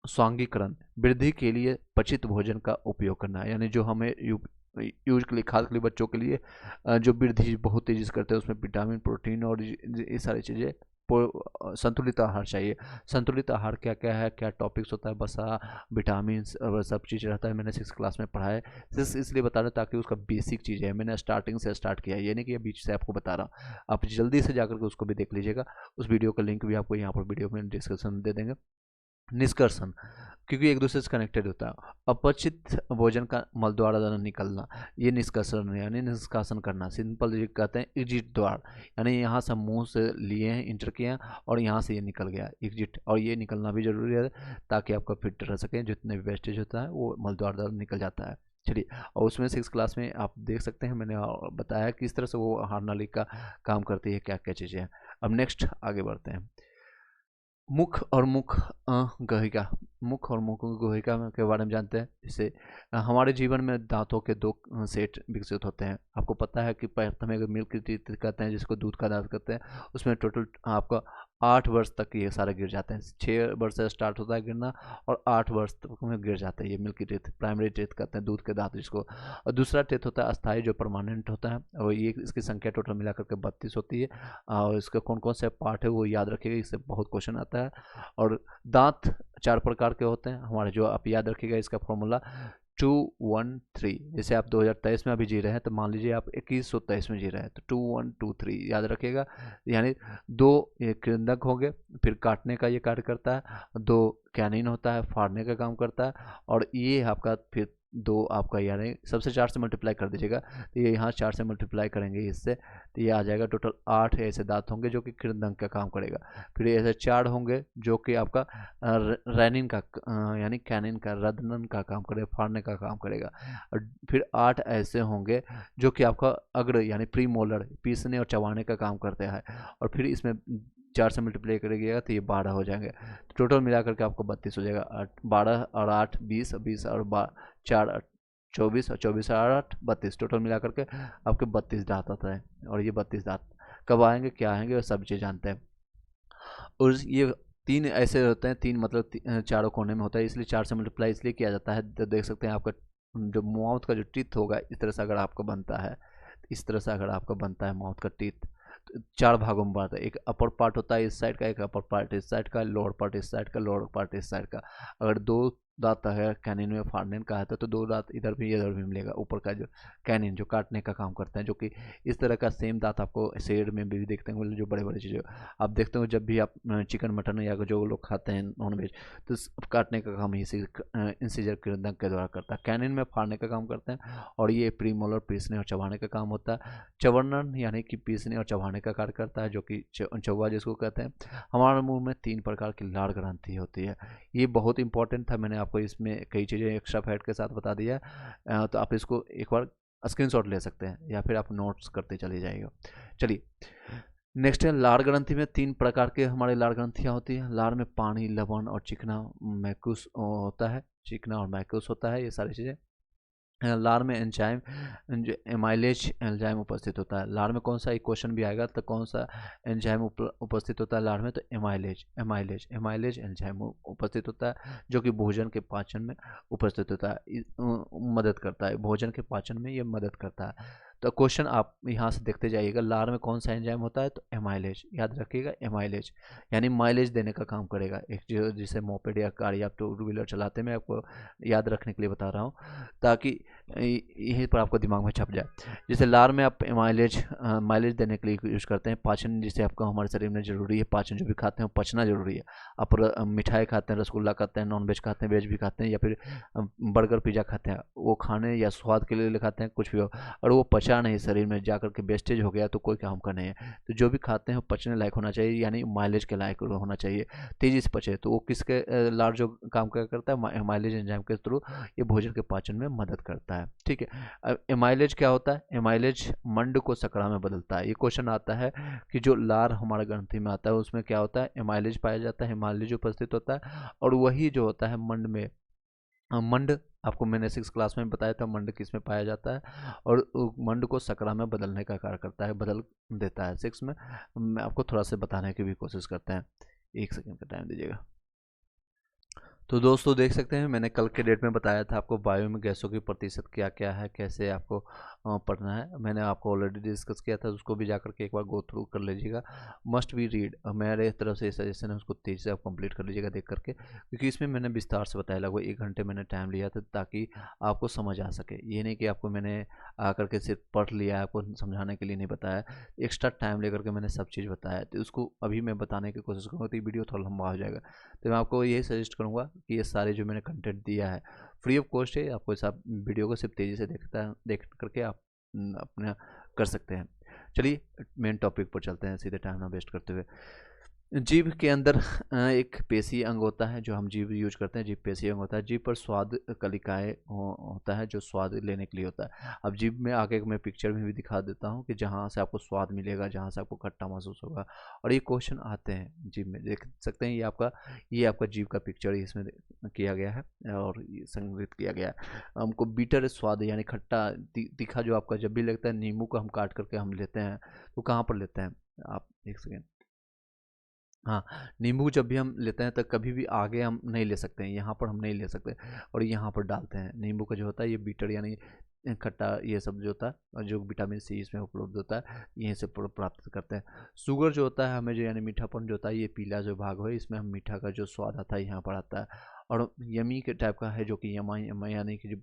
स्वांगीकरण, वृद्धि के लिए पचित भोजन का उपयोग करना है, यानी जो हमें यूज के लिए, खास के लिए बच्चों के लिए जो वृद्धि बहुत तेजी से करते हैं, उसमें विटामिन प्रोटीन और ये सारी चीज़ें, संतुलित आहार चाहिए। संतुलित आहार क्या क्या है, क्या टॉपिक्स होता है, वसा, विटामिन और सब चीज़ रहता है। मैंने 6 क्लास में पढ़ा है, सिर्फ इसलिए बता रहा हूँ ताकि उसका बेसिक चीज़ है, मैंने स्टार्टिंग से स्टार्ट किया है, ये नहीं कि बीच से आपको बता रहा हूँ। आप जल्दी से जाकर के उसको भी देख लीजिएगा। उस वीडियो का लिंक भी आपको यहाँ पर वीडियो में डिस्क्रिप्शन में दे देंगे। निष्कर्षण, क्योंकि एक दूसरे से कनेक्टेड होता है। अपचित भोजन का मल द्वारा निकलना, ये निष्कर्षण यानी निष्कासन करना। सिंपल ये कहते हैं एग्जिट द्वार, यानी यहाँ से मुंह से लिए हैं, इंटर किए हैं, और यहाँ से ये निकल गया एग्जिट, और ये निकलना भी जरूरी है ताकि आपका फिट रह सके। जितने भी वेस्टेज होता है वो मल द्वार निकल जाता है। चलिए, और उसमें 6 क्लास में आप देख सकते हैं, मैंने बताया किस तरह से वो आहार नाली का काम करती है, क्या क्या चीज़ें हैं। अब नेक्स्ट आगे बढ़ते हैं। मुख और मुख गहिका, मुख और मुख गुहिका के बारे में जानते हैं। जैसे हमारे जीवन में दांतों के 2 सेट विकसित होते हैं। आपको पता है कि प्रथम एक मिल्क टीथ कहते हैं, जिसको दूध का दांत कहते हैं। उसमें टोटल आपका 8 वर्ष तक ये सारे गिर जाते हैं। 6 वर्ष से स्टार्ट होता है गिरना, और 8 वर्ष तक में गिर जाते हैं। ये मिल्की टीथ, प्राइमरी टीथ कहते हैं, दूध के दांत जिसको। और दूसरा टीथ होता है अस्थायी, जो परमानेंट होता है, और ये इसकी संख्या टोटल मिलाकर के 32 होती है। और इसके कौन कौन से पार्ट है वो याद रखिएगा, इससे बहुत क्वेश्चन आता है। और दांत 4 प्रकार के होते हैं हमारे, जो आप याद रखिएगा इसका फॉर्मूला 2-1-3। जैसे आप 2023 में अभी जी रहे हैं, तो मान लीजिए आप 2123 में जी रहे हैं, तो 2-1-2-3 याद रखिएगा। यानी 2 ये कृंदक हो गए, फिर काटने का ये कार्य करता है, 2 कैनिन होता है, फाड़ने का काम करता है, और ये आपका फिर 2 आपका यानी सबसे 4 से मल्टीप्लाई कर दीजिएगा, तो ये यहाँ 4 से मल्टीप्लाई करेंगे इससे, तो ये आ जाएगा टोटल 8 ऐसे दांत होंगे जो कि कृदंत का काम करेगा। फिर ऐसे 4 होंगे जो कि आपका रैनिन का यानी कैनिन का रदनन का काम करेगा, फाड़ने का काम करेगा। और फिर 8 ऐसे होंगे जो कि आपका अग्र यानी प्री मोलर पीसने और चबाने का काम करते हैं। और फिर इसमें 4 से मल्टीप्लाई करिएगा तो ये 12 हो जाएंगे। तो टोटल मिला करके आपको 32 हो जाएगा। 12 और 8 20, 20 और 4 24, और 24 और 8 32, टोटल मिला करके आपके 32 दांत आता है। और ये 32 दांत कब आएंगे, क्या आएंगे, सब चीज़ जानते हैं। और ये 3 ऐसे होते हैं, 3 मतलब चारों कोने में होता है, इसलिए 4 से मल्टीप्लाई इसलिए किया जाता है। तो देख सकते हैं आपका जो माउथ का जो टीथ होगा, इस तरह से अगर आपका बनता है, इस तरह से अगर आपका बनता है माउथ का टीथ, तो 4 भागों में बनता है। एक अपर पार्ट होता है इस साइड का, एक अपर पार्ट इस साइड का, लोअर पार्ट इस साइड का, लोअर पार्ट इस साइड का। अगर 2 दांत है कैनिन में फाड़ने का है तो 2 दांत इधर भी इधर भी मिलेगा। ऊपर का जो कैनिन जो काटने का काम करते हैं, जो कि इस तरह का सेम दांत आपको शेर में भी देखते हैं, जो बड़े बड़े चीज़ें आप देखते हो जब भी आप चिकन मटन या जो लोग खाते हैं नॉनवेज, तो काटने का काम इसी इंसिजर कृदंत के द्वारा करता है। कैनिन में फाड़ने का काम करते हैं, और ये प्रीमोलर पीसने और चबाने का काम होता है। चवर्णन यानी कि पीसने और चबाने का कार्य करता है, जो कि चौवा जिसको कहते हैं। हमारे मुंह में 3 प्रकार की लार ग्रंथि होती है। ये बहुत इंपॉर्टेंट था, मैंने आपको इसमें कई चीज़ें एक्स्ट्रा फैक्ट के साथ बता दिया। तो आप इसको एक बार स्क्रीनशॉट ले सकते हैं या फिर आप नोट्स करते चले जाइएगा। चलिए नेक्स्ट है लार ग्रंथि में 3 प्रकार के हमारे लार ग्रंथियाँ होती हैं। लार में पानी, लवण और चिकना मैकुस होता है, चिकना और मैकुस होता है, ये सारी चीज़ें। लार में एंजाइम एमाइलेज एंजाइम उपस्थित होता है। लार में कौन सा एक क्वेश्चन भी आएगा तो कौन सा एंजाइम उपस्थित होता है लार में, तो एमाइलेज एंजाइम उपस्थित होता है, जो कि भोजन के पाचन में उपस्थित होता है, मदद करता है, भोजन के पाचन में ये मदद करता है। तो क्वेश्चन आप यहाँ से देखते जाइएगा, लार में कौन सा एंजाइम होता है, तो एमाइलेज, याद रखिएगा एमाइलेज यानी माइलेज देने का काम करेगा। एक जिसे मोपेड या कार या टू व्हीलर चलाते हैं, मैं आपको याद रखने के लिए बता रहा हूँ ताकि यहीं पर आपको दिमाग में छप जाए। जैसे लार में आप माइलेज देने के लिए यूज़ करते हैं। पाचन जिसे आपको हमारे शरीर में ज़रूरी है, पाचन जो भी खाते हैं पचना ज़रूरी है। आप मिठाई खाते हैं, रसगुल्ला खाते हैं, नॉन वेज खाते हैं, वेज भी खाते हैं, या फिर बर्गर पिज़्ज़ा खाते हैं, वो खाने या स्वाद के लिए खाते हैं, कुछ भी हो, और वो पचा नहीं शरीर में जाकर के वेस्टेज हो गया तो कोई काम का नहीं है। तो जो भी खाते हैं वो पचने लायक होना चाहिए, यानी माइलेज के लायक होना चाहिए, तेज़ी से पचे। तो वो किसके लार जो काम क्या करता है, माइलेज एंजाइम के थ्रू ये भोजन के पाचन में मदद करता है। ठीक है, अब एमाइलेज क्या होता है, एमाइलेज मंड को सकड़ा में बदलता है। ये क्वेश्चन आता है कि जो लार हमारे ग्रंथि में आता है उसमें क्या होता है, एमाइलेज पाया जाता है, एमाइलेज उपस्थित होता है, और वही जो होता है मंड में, मंड आपको मैंने 6 क्लास में बताया था मंड किस में पाया जाता है, और मंड को सकरा में बदलने का कार्य करता है, बदल देता है। 6 में मैं आपको थोड़ा सा बताने की भी कोशिश करते हैं, 1 सेकंड का टाइम दीजिएगा। तो दोस्तों देख सकते हैं मैंने कल के डेट में बताया था आपको बायो में गैसों की प्रतिशत क्या क्या है, कैसे आपको पढ़ना है। मैंने आपको ऑलरेडी डिस्कस किया था, उसको भी जाकर के एक बार गो थ्रू कर लीजिएगा। मस्ट बी रीड मेरे तरफ से सजेशन है, उसको तेज़ी से आप कंप्लीट कर लीजिएगा देख करके, क्योंकि इसमें मैंने विस्तार से बताया, लगभग 1 घंटे मैंने टाइम लिया था ताकि आपको समझ आ सके। ये नहीं कि आपको मैंने आकर के सिर्फ पढ़ लिया, आपको समझाने के लिए नहीं बताया, एक्स्ट्रा टाइम लेकर के मैंने सब चीज़ बताया। तो उसको अभी मैं बताने की कोशिश करूँगा तो ये वीडियो थोड़ा लंबा हो जाएगा। तो मैं आपको यही सजेस्ट करूँगा कि ये सारे जो मैंने कंटेंट दिया है फ्री ऑफ कॉस्ट है, आपको सब वीडियो को सिर्फ तेज़ी से देख करके आप अपना कर सकते हैं। चलिए मेन टॉपिक पर चलते हैं सीधे, टाइम ना वेस्ट करते हुए। जीभ के अंदर एक पेशी अंग होता है, जो हम जीभ यूज करते हैं, जीभ पेशी अंग होता है। जीभ पर स्वाद कलिकाएँ होता है, जो स्वाद लेने के लिए होता है। अब जीभ में आगे मैं पिक्चर में भी दिखा देता हूँ कि जहाँ से आपको स्वाद मिलेगा, जहाँ से आपको खट्टा महसूस होगा, और ये क्वेश्चन आते हैं जीभ में, देख सकते हैं। ये आपका जीभ का पिक्चर इसमें किया गया है और ये संग्रहित किया गया है। हमको बीटर स्वाद यानी खट्टा तीखा जो आपका जब भी लगता है, नींबू को हम काट करके हम लेते हैं, तो कहाँ पर लेते हैं आप, एक सेकेंड, हाँ, नींबू जब भी हम लेते हैं तो कभी भी आगे हम नहीं ले सकते हैं, यहाँ पर हम नहीं ले सकते, और यहाँ पर डालते हैं। नींबू का जो होता है ये बीटर यानी खट्टा, ये सब जो होता है, और जो विटामिन सी इसमें उपलब्ध होता है, यहीं से प्राप्त करते हैं। शुगर जो होता है हमें, जो यानी मीठापन जो होता है, ये पीला जो भाग है, इसमें हम मीठा का जो स्वाद आता है यहाँ पर आता है। और यमी के टाइप का है जो कि यमा यानी कि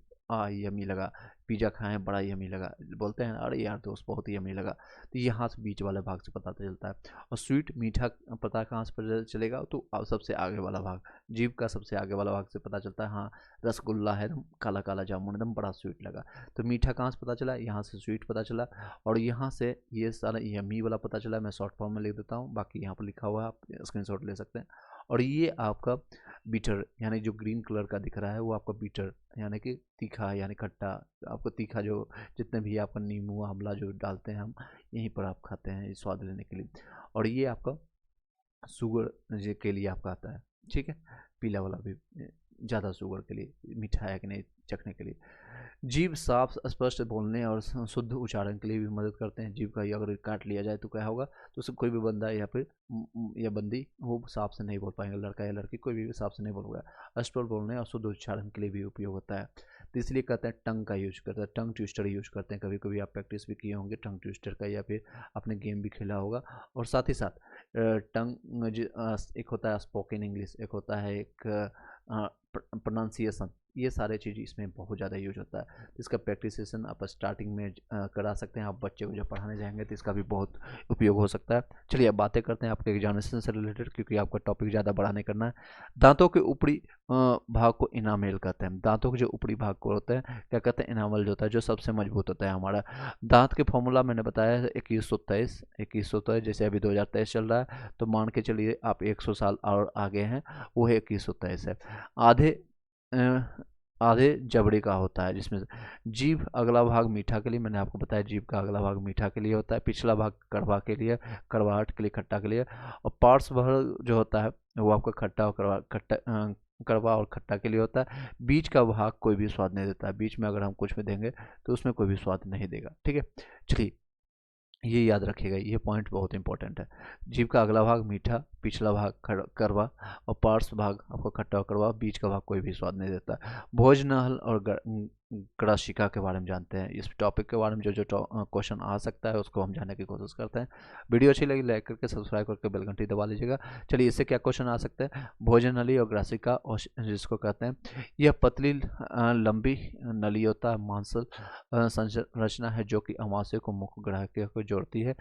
यमी लगा, पिज़्ज़ा खाएँ बड़ा यमी लगा, बोलते हैं अरे यार दोस्त बहुत ही यमी लगा, तो यहाँ से बीच वाले भाग से पता चलता है। और स्वीट मीठा पता कहाँ से पता चलेगा, तो सबसे आगे वाला भाग, जीभ का सबसे आगे वाला भाग से पता चलता है। हाँ रसगुल्ला है एकदम काला काला जामुन एकदम बड़ा स्वीट लगा, तो मीठा कहाँ से पता चला, यहाँ से स्वीट पता चला, और यहाँ से ये सारा यमी वाला पता चला। मैं शॉर्ट फॉर्म में लिख देता हूँ, बाकी यहाँ पर लिखा हुआ है, आप स्क्रीनशॉट ले सकते हैं। और ये आपका बीटर यानी जो ग्रीन कलर का दिख रहा है वो आपका बीटर यानी कि तीखा यानी खट्टा, आपको तीखा जो जितने भी आपका नींबू आंवला जो डालते हैं हम यहीं पर आप खाते हैं इस स्वाद लेने के लिए। और ये आपका शुगर के लिए आपका आता है, ठीक है, पीला वाला भी ज़्यादा शुगर के लिए, मीठा है कि नहीं चखने के लिए। जीभ साफ स्पष्ट बोलने और शुद्ध उच्चारण के लिए भी मदद करते हैं। जीभ का अगर काट लिया जाए तो क्या होगा, तो उससे कोई भी बंदा या फिर या बंदी वो साफ से नहीं बोल पाएंगे, लड़का या लड़की कोई भी साफ से नहीं बोलेगा। स्पष्ट बोलने और शुद्ध उच्चारण के लिए भी उपयोग होता है, तो इसलिए कहते हैं टंग का यूज करते हैं, टंग ट्विस्टर यूज करते हैं। कभी कभी आप प्रैक्टिस भी किए होंगे टंग ट्विस्टर का, या फिर आपने गेम भी खेला होगा। और साथ ही साथ टंग एक होता है स्पोकन इंग्लिश, एक होता है एक प्रोनाउंसिएशन, ये सारे चीज़ इसमें बहुत ज़्यादा यूज होता है। तो इसका प्रैक्टिसेशन आप स्टार्टिंग में करा सकते हैं, आप बच्चे को जब पढ़ाने जाएंगे तो इसका भी बहुत उपयोग हो सकता है। चलिए अब बातें करते हैं आपके एग्जामिनेशन से रिलेटेड, क्योंकि आपका टॉपिक ज़्यादा बड़ा नहीं करना है। दांतों के ऊपरी भाग को इनामेल कहते हैं। दांतों के जो ऊपरी भाग को होता है क्या कहते हैं, इनामल जो होता है, जो सबसे मजबूत होता है हमारा। दांत के फॉर्मूला मैंने बताया है 2123, जैसे अभी 2023 चल रहा है, तो मान के चलिए आप 100 साल और आगे हैं, वो है 2123 है। आधे जबड़े का होता है, जिसमें जीभ अगला भाग मीठा के लिए, मैंने आपको बताया जीभ का अगला भाग मीठा के लिए होता है, पिछला भाग कड़वा के लिए, कड़वाहट के लिए, खट्टा के लिए, और पार्श्व भाग जो होता है वो आपका खट्टा और कड़वा और खट्टा के लिए होता है। बीच का भाग कोई भी स्वाद नहीं देता है, बीच में अगर हम कुछ भी देंगे तो उसमें कोई भी स्वाद नहीं देगा, ठीक है। चलिए ये याद रखिएगा, ये पॉइंट बहुत इंपॉर्टेंट है। जीभ का अगला भाग मीठा, पिछला भाग कड़वा और पार्श्व भाग आपको खट्टा और कड़वा, बीच का भाग कोई भी स्वाद नहीं देता। भोजनल और ग्रासिका के बारे में जानते हैं। इस टॉपिक के बारे में जो क्वेश्चन आ सकता है उसको हम जानने की कोशिश करते हैं। वीडियो अच्छी लगी लाइक करके सब्सक्राइब करके बेल घंटी दबा लीजिएगा। चलिए इससे क्या क्वेश्चन आ सकते हैं, भोजनली और ग्रासिका और जिसको कहते हैं, यह पतली लंबी नली होता है, मांसल संरचना है जो कि अमाशय को मुख्य ग्राहक को जोड़ती है।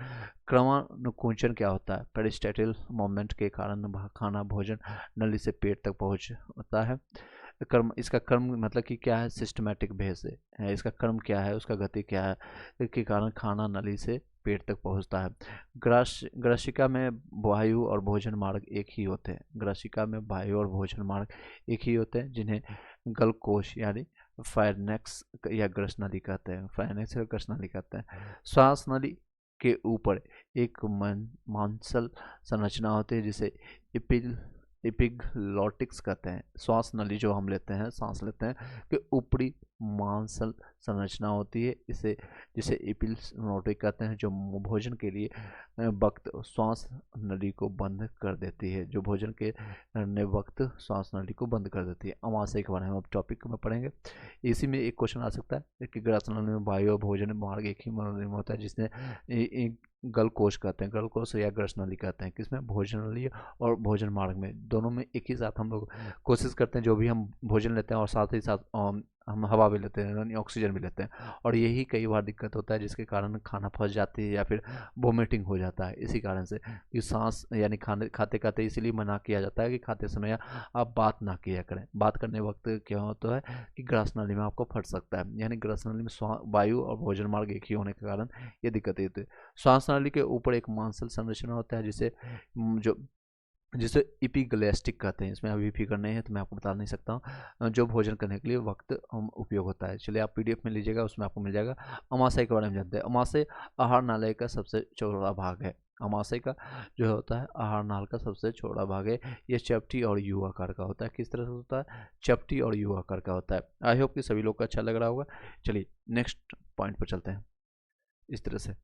क्रमानुकुंचन क्या होता है, पेरिस्टाइटल मूवमेंट के कारण खाना भोजन नली से पेट तक पहुंचता है। कर्म, इसका कर्म मतलब कि क्या है, सिस्टमेटिक वे से इसका कर्म क्या है, उसका गति क्या है, के कारण खाना नली से पेट तक पहुंचता है। ग्रासिका में वायु और भोजन मार्ग एक ही होते हैं। ग्रासिका में वायु और भोजन मार्ग एक ही होते हैं, जिन्हें गलकोश यानी फायरनेक्स या ग्रसनली कहते हैं, फायरनेक्स या ग्रसनली कहते हैं। श्वास नली के ऊपर एक मांसल संरचना होती है जिसे एपिग्लॉटिक्स कहते हैं। श्वास नली जो हम लेते हैं, सांस लेते हैं, कि ऊपरी मांसल संरचना होती है, इसे जिसे एपिग्लॉटिक कहते हैं, जो भोजन के लिए वक्त श्वास नली को बंद कर देती है, जो भोजन के करने वक्त श्वास नली को बंद कर देती है। अमाशय के बारे में अब टॉपिक में पढ़ेंगे। इसी में एक क्वेश्चन आ सकता है कि ग्रास नली में वायु और भोजन मार्ग एक ही में होता है, जिसने गलकोश कहते हैं, गलकोश या ग्रस नली कहते हैं, किसमें, भोजन नली और भोजन मार्ग में, दोनों में एक ही साथ हम लोग कोशिश करते हैं, जो भी हम भोजन लेते हैं और साथ ही साथ हम हवा भी लेते हैं यानी ऑक्सीजन भी लेते हैं, और यही कई बार दिक्कत होता है जिसके कारण खाना फंस जाती है या फिर वोमिटिंग हो जाता है। इसी कारण से कि सांस यानी खाते खाते इसलिए मना किया जाता है कि खाते समय आप बात ना किया करें। बात करने वक्त क्या होता है कि ग्रास नली में आपको फट सकता है, यानी ग्रास नली में वायु और भोजन मार्ग एक ही होने के कारण ये दिक्कत होती है। श्वास नली के ऊपर एक मांसल संरचना होता है जिसे इपिग्लेस्टिक कहते हैं। इसमें अभी फिगर नहीं है तो मैं आपको बता नहीं सकता हूँ, जो भोजन करने के लिए वक्त उपयोग होता है। चलिए आप पीडीएफ में लीजिएगा, उसमें आपको मिल जाएगा। अमाशय के बारे में जानते हैं। अमाशय आहार नाली का सबसे चौड़ा भाग है। अमाशय का जो होता है आहार नाल का सबसे चौड़ा भाग है। ये चपटी और यू आकार का होता है। किस तरह से होता है, चपटी और यू आकार का होता है। आई होप कि सभी लोग को अच्छा लग रहा होगा। चलिए नेक्स्ट पॉइंट पर चलते हैं इस तरह से।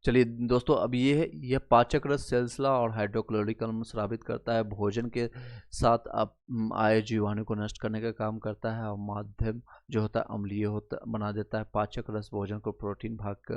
चलिए दोस्तों अब ये है, यह पाचक रस सेल्सला और हाइड्रोक्लोरिक अम्ल स्रावित करता है, भोजन के साथ आप आए जीवाणु को नष्ट करने का काम करता है, और माध्यम जो होता है अम्लीय होता बना देता है। पाचक रस भोजन को प्रोटीन भाग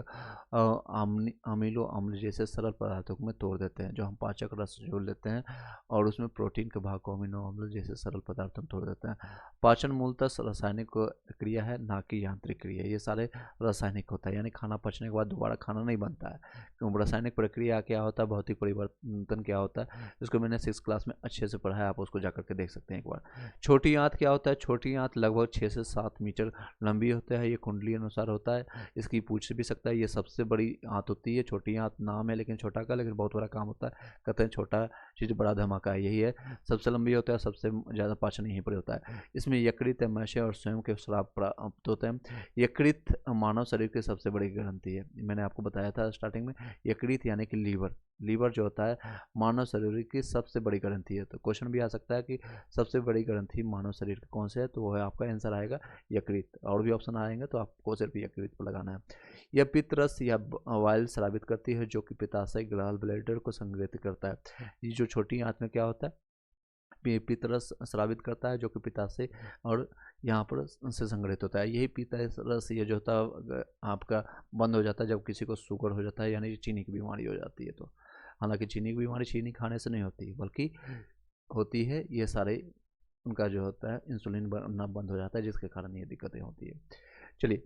अमीनो अम्ल जैसे सरल पदार्थों में तोड़ देते हैं। जो हम पाचक रस जोड़ लेते हैं और उसमें प्रोटीन के भाग को अमीनो अम्ल जैसे सरल पदार्थों में तोड़ देते हैं। पाचन मूलतः रासायनिक क्रिया है, ना कि यांत्रिक क्रिया। ये सारे रासायनिक होता है, यानी खाना पचने के बाद दोबारा खाना नहीं बनता है। क्यों? रासायनिक प्रक्रिया क्या होता है, भौतिक परिवर्तन क्या होता है, इसको मैंने 6 क्लास में अच्छे से पढ़ा है, आप उसको जाकर के देख सकते हैं एक बार। छोटी आंत क्या होता है? छोटी आंत लगभग 6 से 7 मीटर लंबी होता है। ये कुंडली अनुसार होता है। इसकी पूछ भी सकता है। ये सबसे बड़ी आंत होती है। छोटी आंत नाम है लेकिन छोटा का, लेकिन बहुत बड़ा काम होता है। कहते हैं छोटा चीज़ बड़ा धमाका है, यही है। सबसे लंबी होता है, सबसे ज़्यादा पाचन यहीं पर होता है। इसमें यकृत, अमाशय और स्वयं के स्राव प्राप्त होते हैं। यकृत मानव शरीर की सबसे बड़ी ग्रंथि है। मैंने आपको बताया था स्टार्टिंग में, यकृत यानी कि लीवर जो होता है मानव शरीर की सबसे बड़ी ग्रंथि है। तो क्वेश्चन भी आ सकता है कि सबसे बड़ी ग्रंथि मानव शरीर की कौन से है, तो वो है आपका आंसर आएगा यकृत। और भी ऑप्शन आएंगे तो आपको सिर्फ यकृत पर लगाना है। यह पित्तरस या वाइल स्रावित करती है, जो कि पित्ताशय गॉल ब्लैडर को संग्रहित करता है। ये जो छोटी आंत में क्या होता है, पित्तरस स्रावित करता है, जो कि पित्ताशय और यहाँ पर से संग्रहित होता है। यही पित्तरस ये जो होता है आपका बंद हो जाता है जब किसी को शुगर हो जाता है, यानी चीनी की बीमारी हो जाती है। तो हालांकि चीनी की बीमारी चीनी खाने से नहीं होती, बल्कि होती है ये सारे उनका जो होता है इंसुलिन बनना बंद हो जाता है, जिसके कारण ये दिक्कतें होती है। चलिए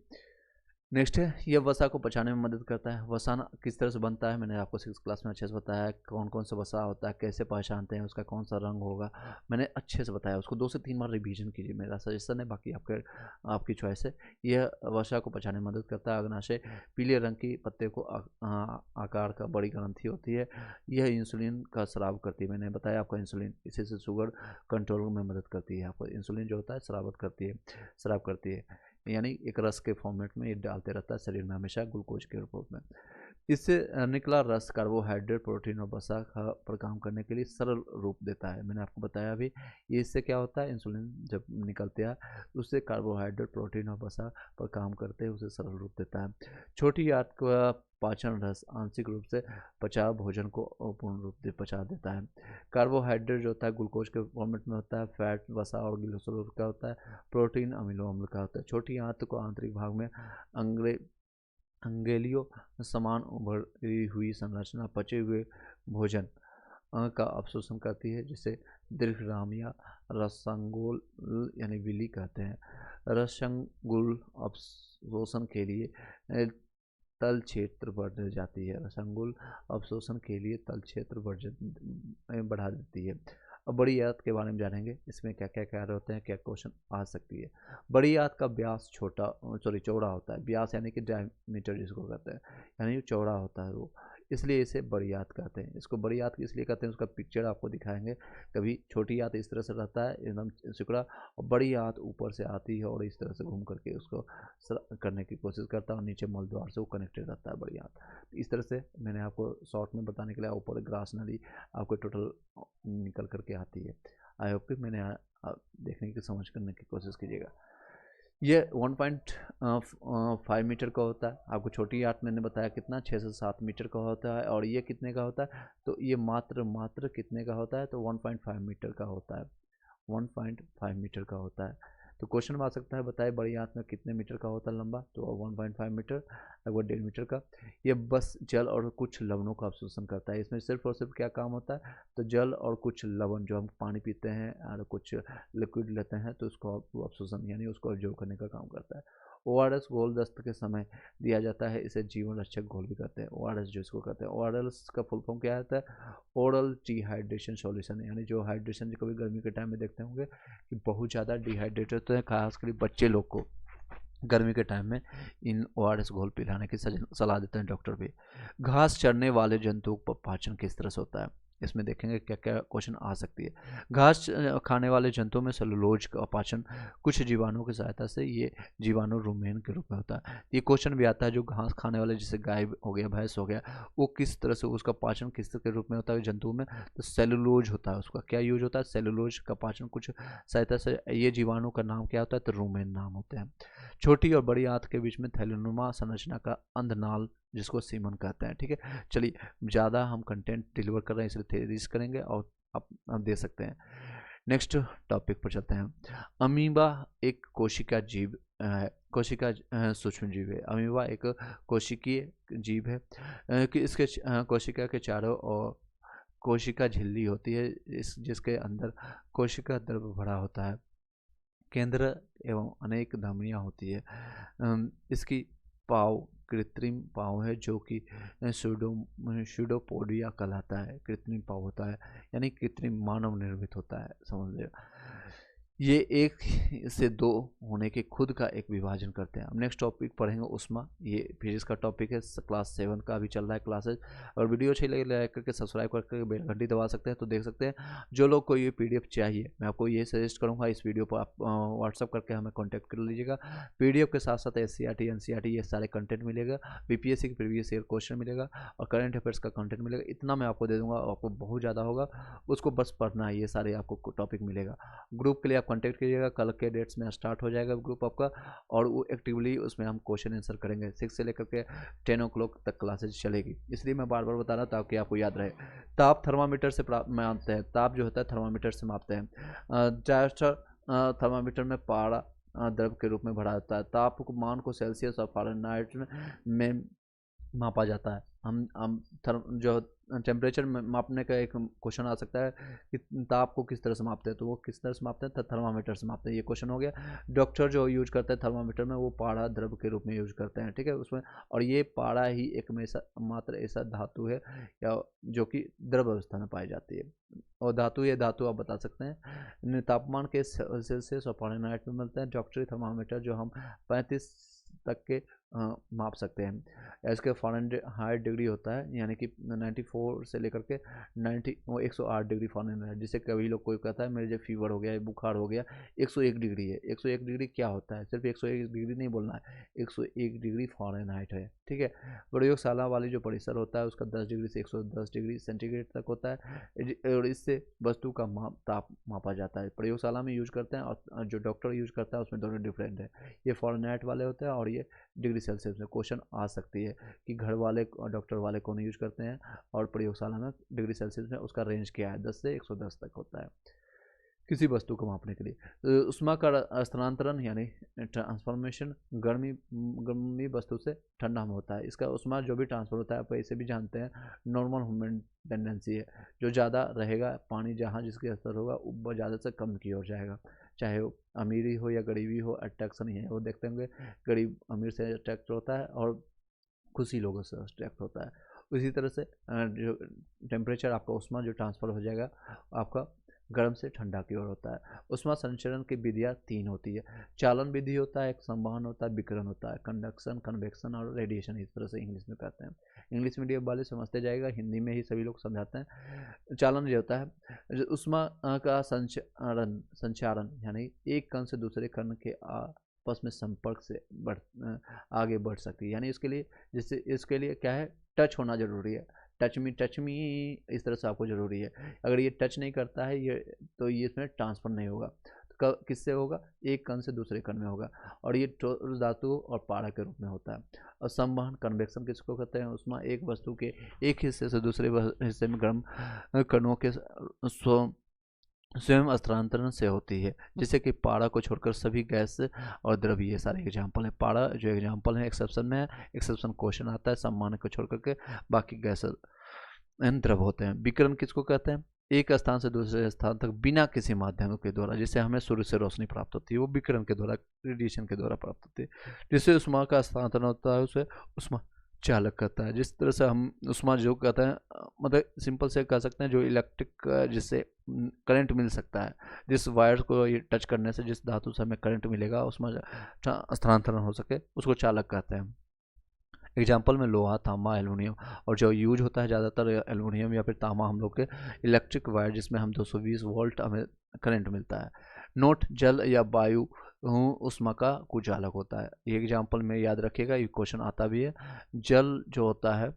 नेक्स्ट है, यह वसा को पचाने में मदद करता है। वसा किस तरह से बनता है, मैंने आपको 6 क्लास में अच्छे से बताया है। कौन कौन सा वसा होता है, कैसे पहचानते हैं, उसका कौन सा रंग होगा, मैंने अच्छे से बताया। उसको 2 से 3 बार रिवीजन कीजिए, मेरा सजेशन है, बाकी आपकी चॉइस है। यह वसा को पचाने में मदद करता है। अग्नाशय पीले रंग की पत्ते को आकार का बड़ी ग्रंथि होती है। यह इंसुलिन का स्राव करती है। मैंने बताया आपका इंसुलिन, इसी से शुगर कंट्रोल में मदद करती है। आपको इंसुलिन जो होता है स्राव करती है, यानी एक रस के फॉर्मेट में ये डालते रहता है शरीर में, हमेशा ग्लूकोज के रूप में। इससे निकला रस कार्बोहाइड्रेट, प्रोटीन और वसा पर काम करने के लिए सरल रूप देता है। मैंने आपको बताया अभी, ये इससे क्या होता है, इंसुलिन जब निकलते हैं उससे कार्बोहाइड्रेट, प्रोटीन और वसा पर काम करते हैं, उसे सरल रूप देता है। छोटी आंत का पाचन रस आंशिक रूप से पचा भोजन को पूर्ण रूप से पचा देता है। कार्बोहाइड्रेट जो होता है ग्लूकोज के फॉर्मेट में होता है, फैट वसा और ग्लिसरॉल का होता है, प्रोटीन अमीनो अम्ल का होता है। छोटी आंत को आंतरिक भाग में अंगेलियों समान उभरी हुई संरचना पचे हुए भोजन का अवशोषण करती है, जिसे दीर्घराम या रसंगुल यानी विली कहते हैं। रसंगुल अवशोषण के लिए तल क्षेत्र बढ़ जाती है। रसंगुल अवशोषण के लिए तल क्षेत्र बढ़ा देती है। अब बड़ी आंत के बारे में जानेंगे, इसमें क्या क्या कार्य होते हैं, क्या क्वेश्चन आ सकती है। बड़ी आंत का व्यास चौड़ा होता है। व्यास यानी कि डायमीटर जिसको कहते हैं, यानी चौड़ा होता है वो, इसलिए इसे बड़ी आंत कहते हैं। इसको बड़ी आंत इसलिए कहते हैं, उसका पिक्चर आपको दिखाएंगे कभी। छोटी आंत इस तरह से रहता है एकदम सिकुड़ा, और बड़ी आंत ऊपर से आती है और इस तरह से घूम करके उसको करने की कोशिश करता है, और नीचे मल द्वार से वो कनेक्टेड रहता है बड़ी आंत। इस तरह से मैंने आपको शॉर्ट में बताने के लिए, ऊपर ग्रास नली आपको टोटल निकल करके आती है। आई होप कि मैंने देखने की समझ करने की कोशिश कीजिएगा। ये 1.5 मीटर का होता है। आपको छोटी आंत मैंने बताया कितना, 6 से 7 मीटर का होता है। और ये कितने का होता है, तो ये मात्र कितने का होता है, तो 1.5 मीटर का होता है। 1.5 मीटर का होता है। तो क्वेश्चन में आ सकता है, बताए बड़ी आंत में कितने मीटर का होता है लंबा, तो 1.5 मीटर, लगभग 1.5 मीटर का। ये बस जल और कुछ लवणों का अवशोषण करता है। इसमें सिर्फ और सिर्फ क्या काम होता है, तो जल और कुछ लवण, जो हम पानी पीते हैं और कुछ लिक्विड लेते हैं, तो उसको अवशोषण यानी उसको अब्जॉर्ब करने का काम करता है। ORS घोल दस्त के समय दिया जाता है। इसे जीवन रक्षक घोल भी कहते हैं, ORS जिसको कहते हैं। ORS का फुल फॉर्म क्या आता है, ओरल डिहाइड्रेशन सॉल्यूशन, यानी जो हाइड्रेशन कभी गर्मी के टाइम में देखते होंगे कि बहुत ज़्यादा डिहाइड्रेटेड होते हैं, खासकर बच्चे लोग को गर्मी के टाइम में इन ORS घोल पिलाने की सलाह देते हैं डॉक्टर भी। घास चरने वाले जंतुओं का पाचन किस तरह से होता है, इसमें देखेंगे क्या क्या क्वेश्चन आ सकती है। घास खाने वाले जंतुओं में सेलुलोज का पाचन कुछ जीवाणुओं की सहायता से, ये जीवाणु रुमेन के रूप में होता है। ये क्वेश्चन भी आता है, जो घास खाने वाले जैसे गाय हो गया, भैंस हो गया, वो किस तरह से उसका पाचन किस तरह के रूप में होता है जंतुओं में, तो सेलुलोज होता है। उसका क्या यूज होता है, सेलुलोज का पाचन कुछ सहायता से। ये जीवाणु का नाम क्या होता है, तो रुमेन नाम होते हैं। छोटी और बड़ी आंत के बीच में थैलेनुमा संरचना का अंधनाल, जिसको सीमन कहते हैं। ठीक है, चलिए ज़्यादा हम कंटेंट डिलीवर कर रहे हैं, इसलिए थेरीज करेंगे और आप दे सकते हैं। नेक्स्ट टॉपिक पर चलते हैं। अमीबा एक कोशिका जीव कोशिका सूक्ष्म जीव है। अमीबा एक कोशिकीय जीव है कि इसके कोशिका के चारों ओर कोशिका झिल्ली होती है, इस जिसके अंदर कोशिका द्रव भरा होता है। केंद्र एवं अनेक धमनियाँ होती है। इसकी पाँव कृत्रिम पाँव है जो कि सूडोपोडिया कहलाता है। कृत्रिम पाँव होता है यानी कृत्रिम मानव निर्मित होता है, समझ लो। ये एक से दो होने के खुद का एक विभाजन करते हैं। अब नेक्स्ट टॉपिक पढ़ेंगे उष्मा। ये फिजिक्स का टॉपिक है, क्लास 7 का अभी चल रहा है क्लासेज। और वीडियो अच्छी लगे लाइक करके सब्सक्राइब करके बेल घंटी दबा सकते हैं तो देख सकते हैं। जो लोग को ये पीडीएफ चाहिए मैं आपको ये सजेस्ट करूँगा, इस वीडियो पर आप व्हाट्सअप करके हमें कॉन्टैक्ट कर लीजिएगा। पीडीएफ के साथ साथ SCRT NCERT ये सारे कंटेंट मिलेगा, BPSC की प्रीवियस ईयर क्वेश्चन मिलेगा और करंट अफेयर्स का कंटेंट मिलेगा। इतना मैं आपको दे दूँगा, आपको बहुत ज़्यादा होगा, उसको बस पढ़ना है, ये सारे आपको टॉपिक मिलेगा। ग्रुप के लिए आप कॉन्टैक्ट कीजिएगा, कल के डेट्स में स्टार्ट हो जाएगा ग्रुप आपका और वो एक्टिवली उसमें हम क्वेश्चन आंसर करेंगे। 6 से लेकर के 10 o'clock तक क्लासेज चलेगी, इसलिए मैं बार बार बता रहा ताकि आपको याद रहे। ताप थर्मामीटर से मापते हैं, ताप जो होता है थर्मामीटर से मापते हैं। थर्मामीटर में पारा द्रव के रूप में भरा जाता है। ताप को मान को सेल्सियस और फ़ारेनहाइट में मापा जाता है। हम जो टेम्परेचर मापने का एक क्वेश्चन आ सकता है कि ताप को किस तरह से मापते हैं, तो वो किस तरह से मापते हैं, थर्मामीटर से मापते हैं, ये क्वेश्चन हो गया। डॉक्टर जो यूज करते हैं थर्मामीटर में वो पारा द्रव के रूप में यूज करते हैं, ठीक है उसमें। और ये पारा ही एक मात्र ऐसा धातु है या जो कि द्रव अवस्था में पाई जाती है। और धातु, ये धातु आप बता सकते हैं। तापमान के सेल्सियस और फ़ारेनहाइट में मिलते हैं। डॉक्टरी थर्मामीटर जो हम 35 तक के माप सकते हैं। इसके फ़ारेनहाइट डिग्री होता है यानी कि 94 से लेकर के 108 डिग्री फ़ारेनहाइट। जिससे कभी लोग कोई कहता है मेरे जो फीवर हो गया, बुखार हो गया, 101 डिग्री है। 101 डिग्री क्या होता है, सिर्फ 101 डिग्री नहीं बोलना है, 101 डिग्री फ़ारेनहाइट है, ठीक है। प्रयोगशाला वाली जो परिसर होता है उसका 10 डिग्री से 110 डिग्री सेंटीग्रेड तक होता है और इससे वस्तु का ताप मापा जाता है। प्रयोगशाला में यूज करते हैं और जो डॉक्टर यूज करता है उसमें दोनों डिफरेंट है। ये फ़ारेनहाइट वाले होते हैं और ये डिग्री सेल्सियस में। क्वेश्चन आ सकती है कि घर वाले डॉक्टर वाले कौन यूज करते हैं और प्रयोगशाला में डिग्री सेल्सियस में उसका रेंज क्या है, 10 से 110 तक होता है किसी वस्तु को मापने के लिए। उष्मा का स्थानांतरण यानी ट्रांसफॉर्मेशन गर्मी वस्तु से ठंडा में होता है। इसका उष्मा जो भी ट्रांसफर होता है आप ऐसे भी जानते हैं, नॉर्मल ह्यूमन टेंडेंसी है। जो ज़्यादा रहेगा पानी जहाँ जिसके स्तर होगा वो ज़्यादा से कम की ओर जाएगा, चाहे वो अमीरी हो या गरीबी हो, अट्रैक्शन ही है। वो देखते होंगे गरीब अमीर से अट्रैक्ट होता है और खुशी लोगों से अट्रैक्ट होता है। उसी तरह से जो टेम्परेचर आपका उष्मा जो ट्रांसफ़र हो जाएगा आपका गर्म से ठंडा की ओर होता है। उष्मा संचरण की विधियाँ 3 होती है। चालन विधि होता है, एक संवहन होता है, विकिरण होता है, कंडक्शन, कन्वेक्शन और रेडिएशन, इस तरह से इंग्लिश में कहते हैं। इंग्लिश मीडियम वाले समझते जाएगा, हिंदी में ही सभी लोग समझाते हैं। चालन जो होता है उष्मा का संचारण यानी एक कण से दूसरे कण के आपस में संपर्क से आगे बढ़ सकती है। यानी इसके लिए क्या है, टच होना जरूरी है। टच मी इस तरह से आपको ज़रूरी है। अगर ये टच नहीं करता है ये तो ये इसमें ट्रांसफ़र नहीं होगा। तो किससे होगा, एक कण से दूसरे कण में होगा और ये ठोस धातु और पारा के रूप में होता है। और संवहन कन्वेक्शन किसको कहते हैं, उसमें एक वस्तु के एक हिस्से से दूसरे हिस्से में गर्म कणों के स्वयं स्थानांतरण से होती है। जैसे कि पारा को छोड़कर सभी गैस और द्रव्य, ये सारे एग्जाम्पल है। पारा जो एग्जाम्पल है एक्सेप्शन में है, एक्सेप्शन क्वेश्चन आता है। सम्मान को छोड़ करके बाकी गैस द्रव होते हैं। विकिरण किसको कहते हैं, एक स्थान से दूसरे स्थान तक बिना किसी माध्यम के द्वारा, जिससे हमें सूर्य से रोशनी प्राप्त होती है, वो विकिरण के द्वारा, रेडिएशन के द्वारा प्राप्त होती है। जिससे उष्मा का स्थानांतरण होता है उसे उष्मा चालक कहता है। जिस तरह से हम उष्मा जो कहते हैं मतलब सिंपल से कह सकते हैं जो इलेक्ट्रिक जिससे करंट मिल सकता है, जिस वायर को ये टच करने से जिस धातु से हमें करंट मिलेगा उसमें स्थानांतरण हो सके उसको चालक कहते हैं। एग्जाम्पल में लोहा, तांबा, एल्युमिनियम, और जो यूज होता है ज़्यादातर एल्युमिनियम या फिर तांबा हम लोग के इलेक्ट्रिक वायर जिसमें हम 220 वोल्ट हमें करंट मिलता है। नोट, जल या वायु उष्मा का कुचालक होता है। ये एग्जाम्पल में याद रखिएगा, ये क्वेश्चन आता भी है। जल जो होता है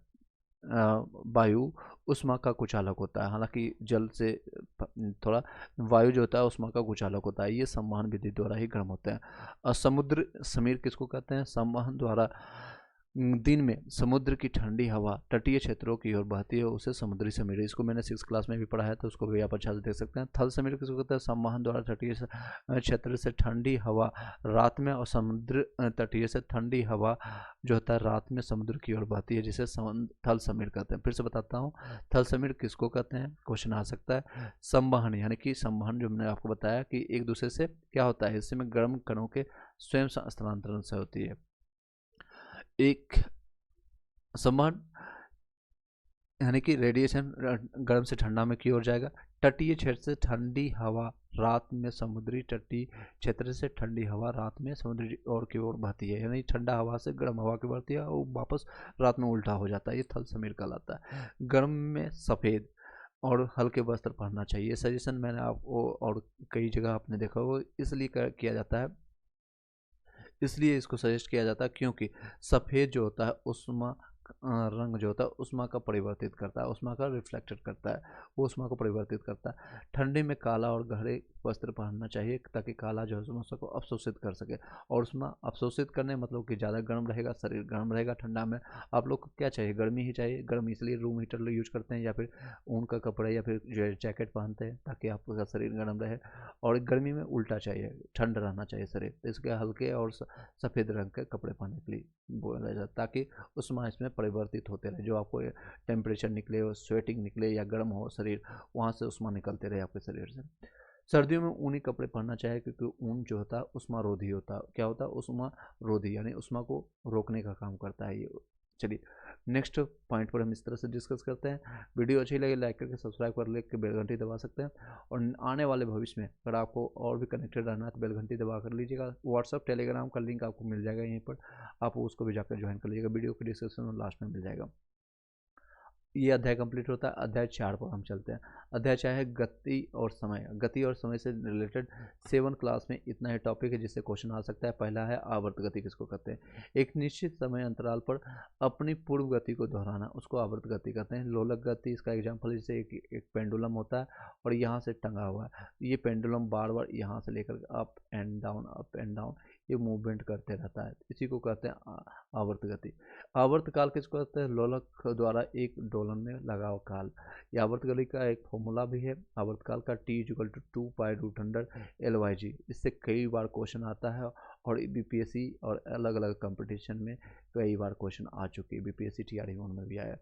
वायु उष्मा का कुचालक होता है, हालांकि जल से थोड़ा वायु जो होता है उष्मा का कुचालक होता है। ये संवहन विधि द्वारा ही गर्म होते हैं। और समुद्र समीर किसको कहते हैं, संवहन द्वारा दिन में समुद्र की ठंडी हवा तटीय क्षेत्रों की ओर बहती है, उसे समुद्री समीर। इसको मैंने 6 क्लास में भी पढ़ा है, तो उसको भी आप अच्छा से देख सकते हैं। थल समीर किसको कहते हैं? संवहन द्वारा तटीय क्षेत्र से ठंडी हवा रात में और समुद्र तटीय से ठंडी हवा जो होता है रात में समुद्र की ओर बहती है, जिसे थल समीर कहते हैं। फिर से बताता हूँ, थल समीर किसको कहते हैं, क्वेश्चन आ सकता है। संवहन यानी कि संवहन जो मैंने आपको बताया कि एक दूसरे से क्या होता है, इसमें गर्म कणों के स्वयं स्थानांतरण से होती है। एक संवहन यानी कि रेडिएशन गर्म से ठंडा में की ओर जाएगा। तटीय क्षेत्र से ठंडी हवा रात में समुद्री तटीय क्षेत्र से ठंडी हवा रात में समुद्री ओर की ओर बहती है, यानी ठंडा हवा से गर्म हवा की बढ़ती है और वापस रात में उल्टा हो जाता है, ये थल समीर कहलाता है। गर्म में सफ़ेद और हल्के वस्त्र पहनना चाहिए। सजेशन मैंने आपको और कई जगह आपने देखा वो इसलिए किया जाता है, इसलिए इसको सजेस्ट किया जाता है क्योंकि सफ़ेद जो होता है उष्मा रंग जो होता है उष्मा का परिवर्तित करता है, उष्मा का रिफ्लेक्टेड करता है, वो उष्मा को परिवर्तित करता है। ठंडी में काला और गहरे वस्त्र पहनना चाहिए ताकि काला जो है उष्मा को अवशोषित कर सके, और उष्मा अवशोषित करने मतलब कि ज़्यादा गर्म रहेगा, शरीर गर्म रहेगा। ठंडा में आप लोग को क्या चाहिए, गर्मी ही चाहिए। गर्म इसलिए रूम हीटर यूज करते हैं या फिर ऊन का कपड़ा या फिर जो जैकेट पहनते हैं ताकि आपका शरीर गर्म रहे। और गर्मी में उल्टा चाहिए, ठंड रहना चाहिए शरीर, तो इसके हल्के और सफ़ेद रंग के कपड़े पहनने के लिए बोला जाता है ताकि उष्मा इसमें परिवर्तित होते रहे। जो आपको टेम्परेचर निकले और स्वेटिंग निकले या गर्म हो शरीर, वहाँ से उष्मा निकलते रहे आपके शरीर से। सर्दियों में ऊनी कपड़े पहनना चाहिए क्योंकि ऊन जो होता है उष्मा रोधी होता है। क्या होता है? उष्मा रोधी, यानी उष्मा को रोकने का काम करता है ये। चलिए नेक्स्ट पॉइंट पर हम इस तरह से डिस्कस करते हैं। वीडियो अच्छी लगे लाइक करके सब्सक्राइब कर लेकर बेल घंटी दबा सकते हैं, और आने वाले भविष्य में अगर आपको और भी कनेक्टेड रहना है तो बेल घंटी दबा कर लीजिएगा। व्हाट्सअप टेलीग्राम का लिंक आपको मिल जाएगा यहीं पर, आप उसको भी जाकर ज्वाइन कर लीजिएगा, वीडियो के डिस्क्रिप्शन में लास्ट में मिल जाएगा। ये अध्याय कंप्लीट होता है। अध्याय 4 पर हम चलते हैं। अध्याय 4 है गति और समय। गति और समय से रिलेटेड 7 क्लास में इतना ही टॉपिक है जिससे क्वेश्चन आ सकता है। पहला है आवर्त गति किसको कहते हैं? एक निश्चित समय अंतराल पर अपनी पूर्व गति को दोहराना, उसको आवर्त गति कहते हैं। लोलक गति इसका एग्जाम्पल, जैसे एक पेंडुलम होता है और यहाँ से टंगा हुआ है, ये पेंडुलम बार बार यहाँ से लेकर अप एंड डाउन ये मूवमेंट करते रहता है, इसी को कहते हैं आवर्त गति। आवर्त काल किसको कहते हैं? लोलक द्वारा एक दोलन में लगा हुआ काल। यह आवर्त गति का एक फॉर्मूला भी है आवर्त काल का, T=2π√100 इससे कई बार क्वेश्चन आता है और बीपीएससी और अलग अलग कंपटीशन में कई बार क्वेश्चन आ चुके हैं। बीपीएससी TRE-1 में भी आया।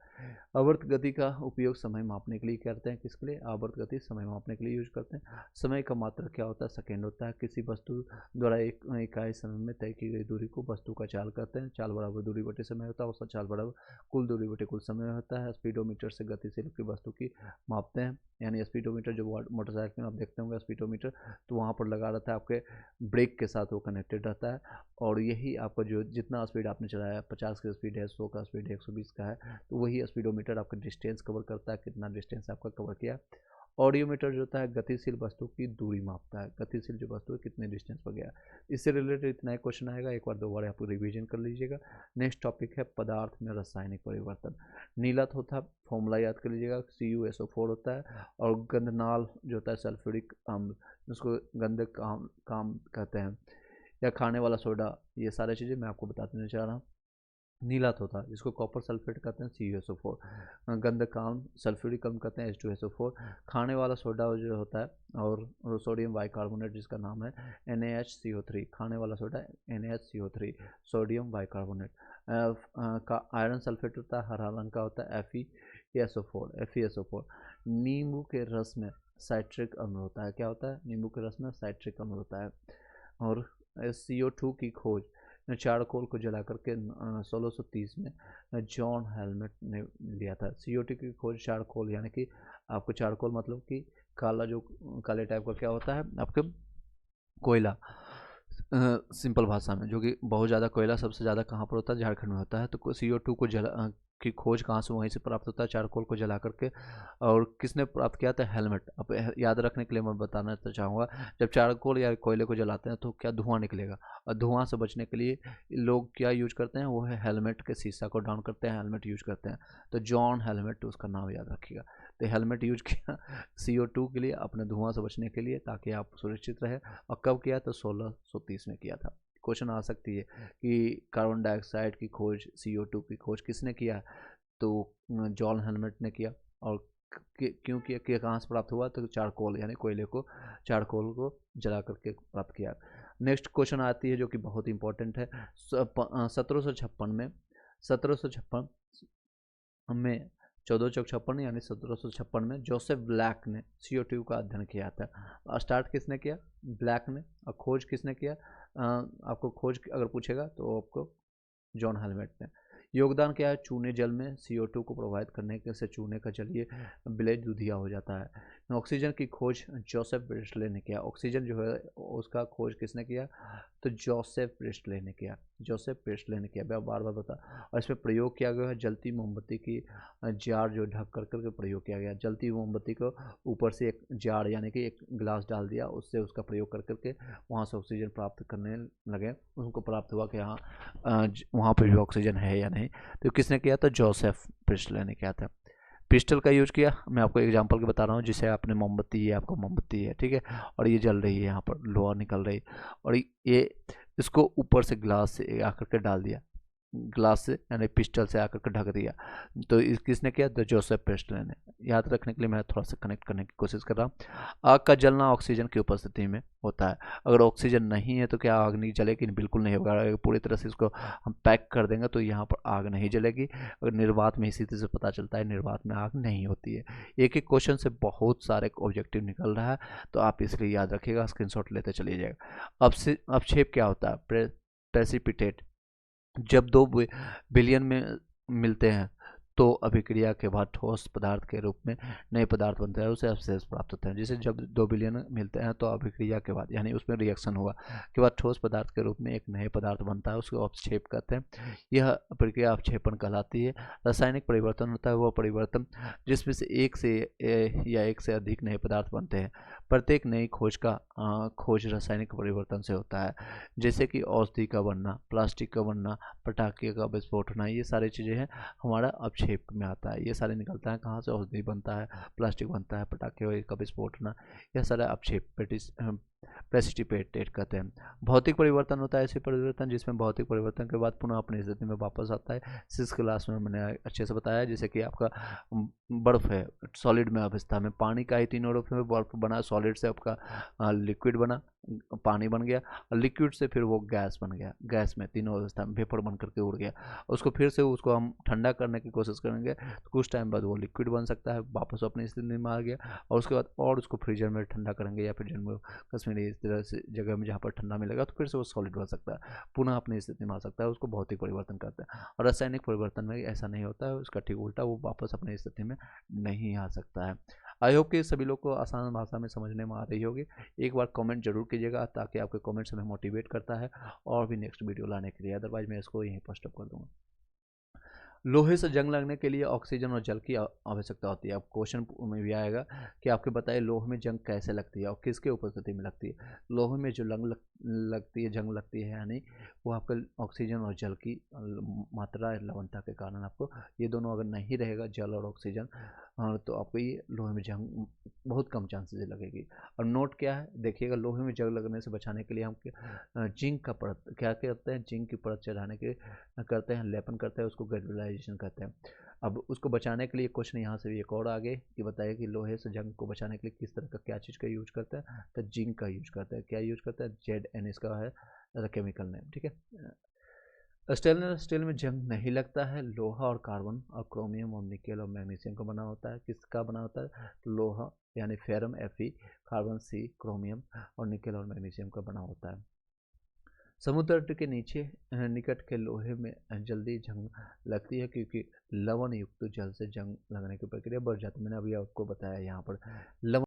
आवर्त गति का उपयोग समय मापने के लिए करते हैं। किसके लिए? आवर्त गति समय मापने के लिए यूज करते हैं। समय का मात्रक क्या होता है? सेकेंड होता है। किसी वस्तु द्वारा एक इकाई समय में तय की गई दूरी को वस्तु का चाल कहते हैं। चाल बराबर दूरी बटे समय होता है, उसका चाल बराबर कुल दूरी बटे कुल समय होता है। स्पीडोमीटर से गतिशील की वस्तु की मापते हैं, यानी स्पीडोमीटर जो मोटरसाइकिल में आप देखते होंगे स्पीडोमीटर, तो वहाँ पर लगा रहता है, आपके ब्रेक के साथ वो कनेक्टेड रहता है, और यही आपका जो जितना स्पीड आपने चलाया, 50 का स्पीड है, 100 का स्पीड है, 120 का है, तो वही स्पीडोमीटर आपका डिस्टेंस कवर करता है, कितना डिस्टेंस आपका कवर किया। ऑडियोमीटर जो होता है गतिशील वस्तु की दूरी मापता है, गतिशील जो वस्तु है कितने डिस्टेंस पर गया। इससे रिलेटेड इतना ही क्वेश्चन आएगा, एक बार 2 बार आप रिवीजन कर लीजिएगा। नेक्स्ट टॉपिक है पदार्थ में रासायनिक परिवर्तन। नीला होता है, फॉर्मूला याद कर लीजिएगा, CuSO4 होता है, और गंधनाल जो होता है सल्फ्यूरिक अम्ल, जिसको गंधक काम कहते हैं, या खाने वाला सोडा, ये सारी चीज़ें मैं आपको बताने जा रहा हूँ। नीलात होता है जिसको कॉपर सल्फेट कहते हैं, CuSO4। गंधकाम सल्फ्यूरिक अम्ल कहते हैं, H2SO4। खाने वाला सोडा जो होता है, और सोडियम बाइकार्बोनेट जिसका नाम है NaHCO3। खाने वाला सोडा NaHCO3, सोडियम बाइकार्बोनेट। का आयरन सल्फेट होता है, हरा रंग का होता है, FeSO4। नींबू के रस में साइट्रिक अम्ल होता है। क्या होता है? नींबू के रस में साइट्रिक अम्ल होता है। और CO2 की खोज चारकोल को जला करके 1630 में जॉन हेलमेट ने लिया था। CO2 की खोज चारकोल, यानी कि आपको चारकोल मतलब कि काला, जो काले टाइप का क्या होता है आपके कोयला, सिंपल भाषा में, जो कि बहुत ज़्यादा कोयला सबसे ज़्यादा कहाँ पर होता है? झारखंड में होता है। तो CO2 को की खोज कहाँ से? वहीं से प्राप्त होता है, चारकोल को जला करके। और किसने प्राप्त किया था? हेलमेट। अब याद रखने के लिए मैं बताना चाहूँगा, जब चारकोल या कोयले को जलाते हैं तो क्या धुआं निकलेगा, और धुआं से बचने के लिए लोग क्या यूज करते हैं? वो है हेलमेट के शीशा को डाउन करते हैं, हेलमेट यूज करते हैं। तो जॉन हेलमेट उसका नाम याद रखिएगा। तो हेलमेट यूज किया CO2 के लिए, अपने धुआं से बचने के लिए, ताकि आप सुरक्षित रहे। और कब किया? तो 1630 में किया था। क्वेश्चन आ सकती है कि कार्बन डाइऑक्साइड की खोज, CO2 की खोज किसने किया? तो जॉन हेलमेट ने किया। और क्यों किया, कहाँ से प्राप्त हुआ? तो चारकोल यानी चारकोल को जला करके प्राप्त किया। नेक्स्ट क्वेश्चन आती है जो कि बहुत इंपॉर्टेंट है। 1756 में 1456 यानी 1756 में जोसेफ ब्लैक ने CO2 का अध्ययन किया था। स्टार्ट किसने किया? ब्लैक ने। और खोज किसने किया? आपको खोज अगर पूछेगा तो आपको जॉन हेलमेट ने। योगदान क्या है? चूने जल में CO2 को प्रभावित करने के से चूने का जलीय विलेय दुधिया हो जाता है। ऑक्सीजन की खोज जोसेफ प्रिस्टले ने किया। ऑक्सीजन जो है उसका खोज किसने किया? तो जोसेफ प्रिस्टले ने किया। मैं बार बार बता। और इसमें प्रयोग किया गया है जलती मोमबत्ती की जार जो ढक कर करके प्रयोग किया गया। जलती मोमबत्ती को ऊपर से एक जार यानी कि एक गिलास डाल दिया, उससे उसका प्रयोग कर करके वहाँ से ऑक्सीजन प्राप्त करने लगे। उनको प्राप्त हुआ कि हाँ वहाँ पर भी ऑक्सीजन है या नहीं। तो किसने किया था? जोसेफ प्रिस्टले ने किया था। पिस्टल का यूज किया, मैं आपको एग्जांपल के बता रहा हूँ। जिसे आपने मोमबत्ती है, आपको मोमबत्ती है, ठीक है, और ये जल रही है, यहाँ पर लोहा निकल रही है, और ये इसको ऊपर से ग्लास से आकर के डाल दिया, ग्लास से यानी पिस्टल से आकर के ढक दिया। तो किसने किया? तो जोसेफ प्रिस्टले ने। याद रखने के लिए मैं थोड़ा सा कनेक्ट करने की कोशिश कर रहा हूँ। आग का जलना ऑक्सीजन की उपस्थिति में होता है। अगर ऑक्सीजन नहीं है तो क्या आग नहीं जलेगी? बिल्कुल नहीं होगा। अगर पूरी तरह से इसको हम पैक कर देंगे तो यहाँ पर आग नहीं जलेगी। अगर निर्वात में इसी तरह से पता चलता है, निर्वात में आग नहीं होती है। एक एक क्वेश्चन से बहुत सारे ऑब्जेक्टिव निकल रहा है, तो आप इसलिए याद रखिएगा, स्क्रीनशॉट लेते चलिए जाएगा। अपक्षेप क्या होता है? प्रेसिपिटेट। जब दो विलयन में मिलते हैं तो अभिक्रिया के बाद ठोस पदार्थ के रूप में नए पदार्थ बनते हैं, उसे अवशेष प्राप्त होते हैं। जैसे जब दो विलयन मिलते हैं तो अभिक्रिया के बाद यानी उसमें रिएक्शन हुआ के बाद ठोस पदार्थ के रूप में एक नए पदार्थ बनता है, उसको अपक्षेप कहते हैं। यह प्रक्रिया अपक्षेपण कहलाती है। रासायनिक परिवर्तन होता है वह परिवर्तन जिसमें से एक से अधिक नए पदार्थ बनते हैं। प्रत्येक नई खोज रासायनिक परिवर्तन से होता है, जैसे कि औषधि का बनना, प्लास्टिक का बनना, पटाखे का विस्फोट होना। ये सारी चीज़ें हैं हमारा अपक्षेप में आता है। ये सारे निकलता है कहाँ से? औषधि बनता है, प्लास्टिक बनता है, पटाखे का विस्फोट होना, यह सारा अपक्षेप प्रेसिपिटेट कहते हैं। भौतिक परिवर्तन होता है ऐसे परिवर्तन जिसमें भौतिक परिवर्तन के बाद पुनः अपनी स्थिति में वापस आता है। 6 क्लास में मैंने अच्छे से बताया। जैसे कि आपका बर्फ है, सॉलिड में अवस्था में पानी का ही तीनों रूप में बर्फ बना, सॉलिड से आपका लिक्विड बना, पानी बन गया, और लिक्विड से फिर वो गैस बन गया, गैस में तीनों अवस्था में वेपर बन करके उड़ गया। उसको फिर से उसको हम ठंडा करने की कोशिश करेंगे तो कुछ टाइम बाद वो लिक्विड बन सकता है, वापस अपनी स्थिति में आ गया। और उसके बाद और उसको फ्रीजर में ठंडा करेंगे या फिर जम्मू कश्मीर इस तरह से जगह में जहाँ पर ठंडा मिलेगा तो फिर से वो सॉलिड बन सकता है, पुनः अपनी स्थिति में आ सकता है। उसको भौतिक परिवर्तन कहते हैं। और रासायनिक परिवर्तन में ऐसा नहीं होता है, उसका ठीक उल्टा, वो वापस अपनी स्थिति में नहीं आ सकता है। आई होप कि सभी लोग को आसान भाषा में समझने में आ रही होगी। एक बार कमेंट जरूर कीजिएगा ताकि आपके कमेंट्स हमें मोटिवेट करता है और भी नेक्स्ट वीडियो लाने के लिए। अदरवाइज मैं इसको यहीं पर स्टॉप कर दूँगा। लोहे से जंग लगने के लिए ऑक्सीजन और जल की आवश्यकता होती है। अब क्वेश्चन में भी आएगा कि आपके बताइए लोहे में जंग कैसे लगती है और किसके उपस्थिति में लगती है। लोहे में जो जंग लगती है यानी वो आपका ऑक्सीजन और जल की मात्रा लवणता के कारण आपको ये दोनों अगर नहीं रहेगा, जल और ऑक्सीजन, तो आपको ये लोहे में जंग बहुत कम चांसेस लगेगी। और नोट क्या है देखिएगा, लोहे में जंग लगने से बचाने के लिए हम जिंक का परत क्या करते हैं, जिंक की परत चढ़ाने के करते हैं, लेपन करते हैं, उसको गैल्वेनाइजेशन कहते हैं। अब उसको बचाने के लिए क्वेश्चन यहाँ से भी एक और आगे कि बताइए कि लोहे से जंग को बचाने के लिए किस तरह का क्या चीज़ का यूज करते हैं? तो जिंक का यूज करते हैं। क्या यूज करते हैं? ZN इसका है केमिकल नेम, ठीक है। स्टेनलेस स्टील में जंग नहीं लगता है। लोहा और कार्बन और क्रोमियम और निकेल और मैग्नीशियम का बना होता है। किसका बना होता है? लोहा यानी ferrum Fe, carbon C, chromium और निकेल और मैग्नीशियम का बना होता है। समुद्र तट के नीचे निकट के लोहे में जल्दी जंग लगती है क्योंकि लवण युक्त जल से जंग लगने की प्रक्रिया बढ़ जाती है। मैंने अभी आपको बताया यहाँ पर लवण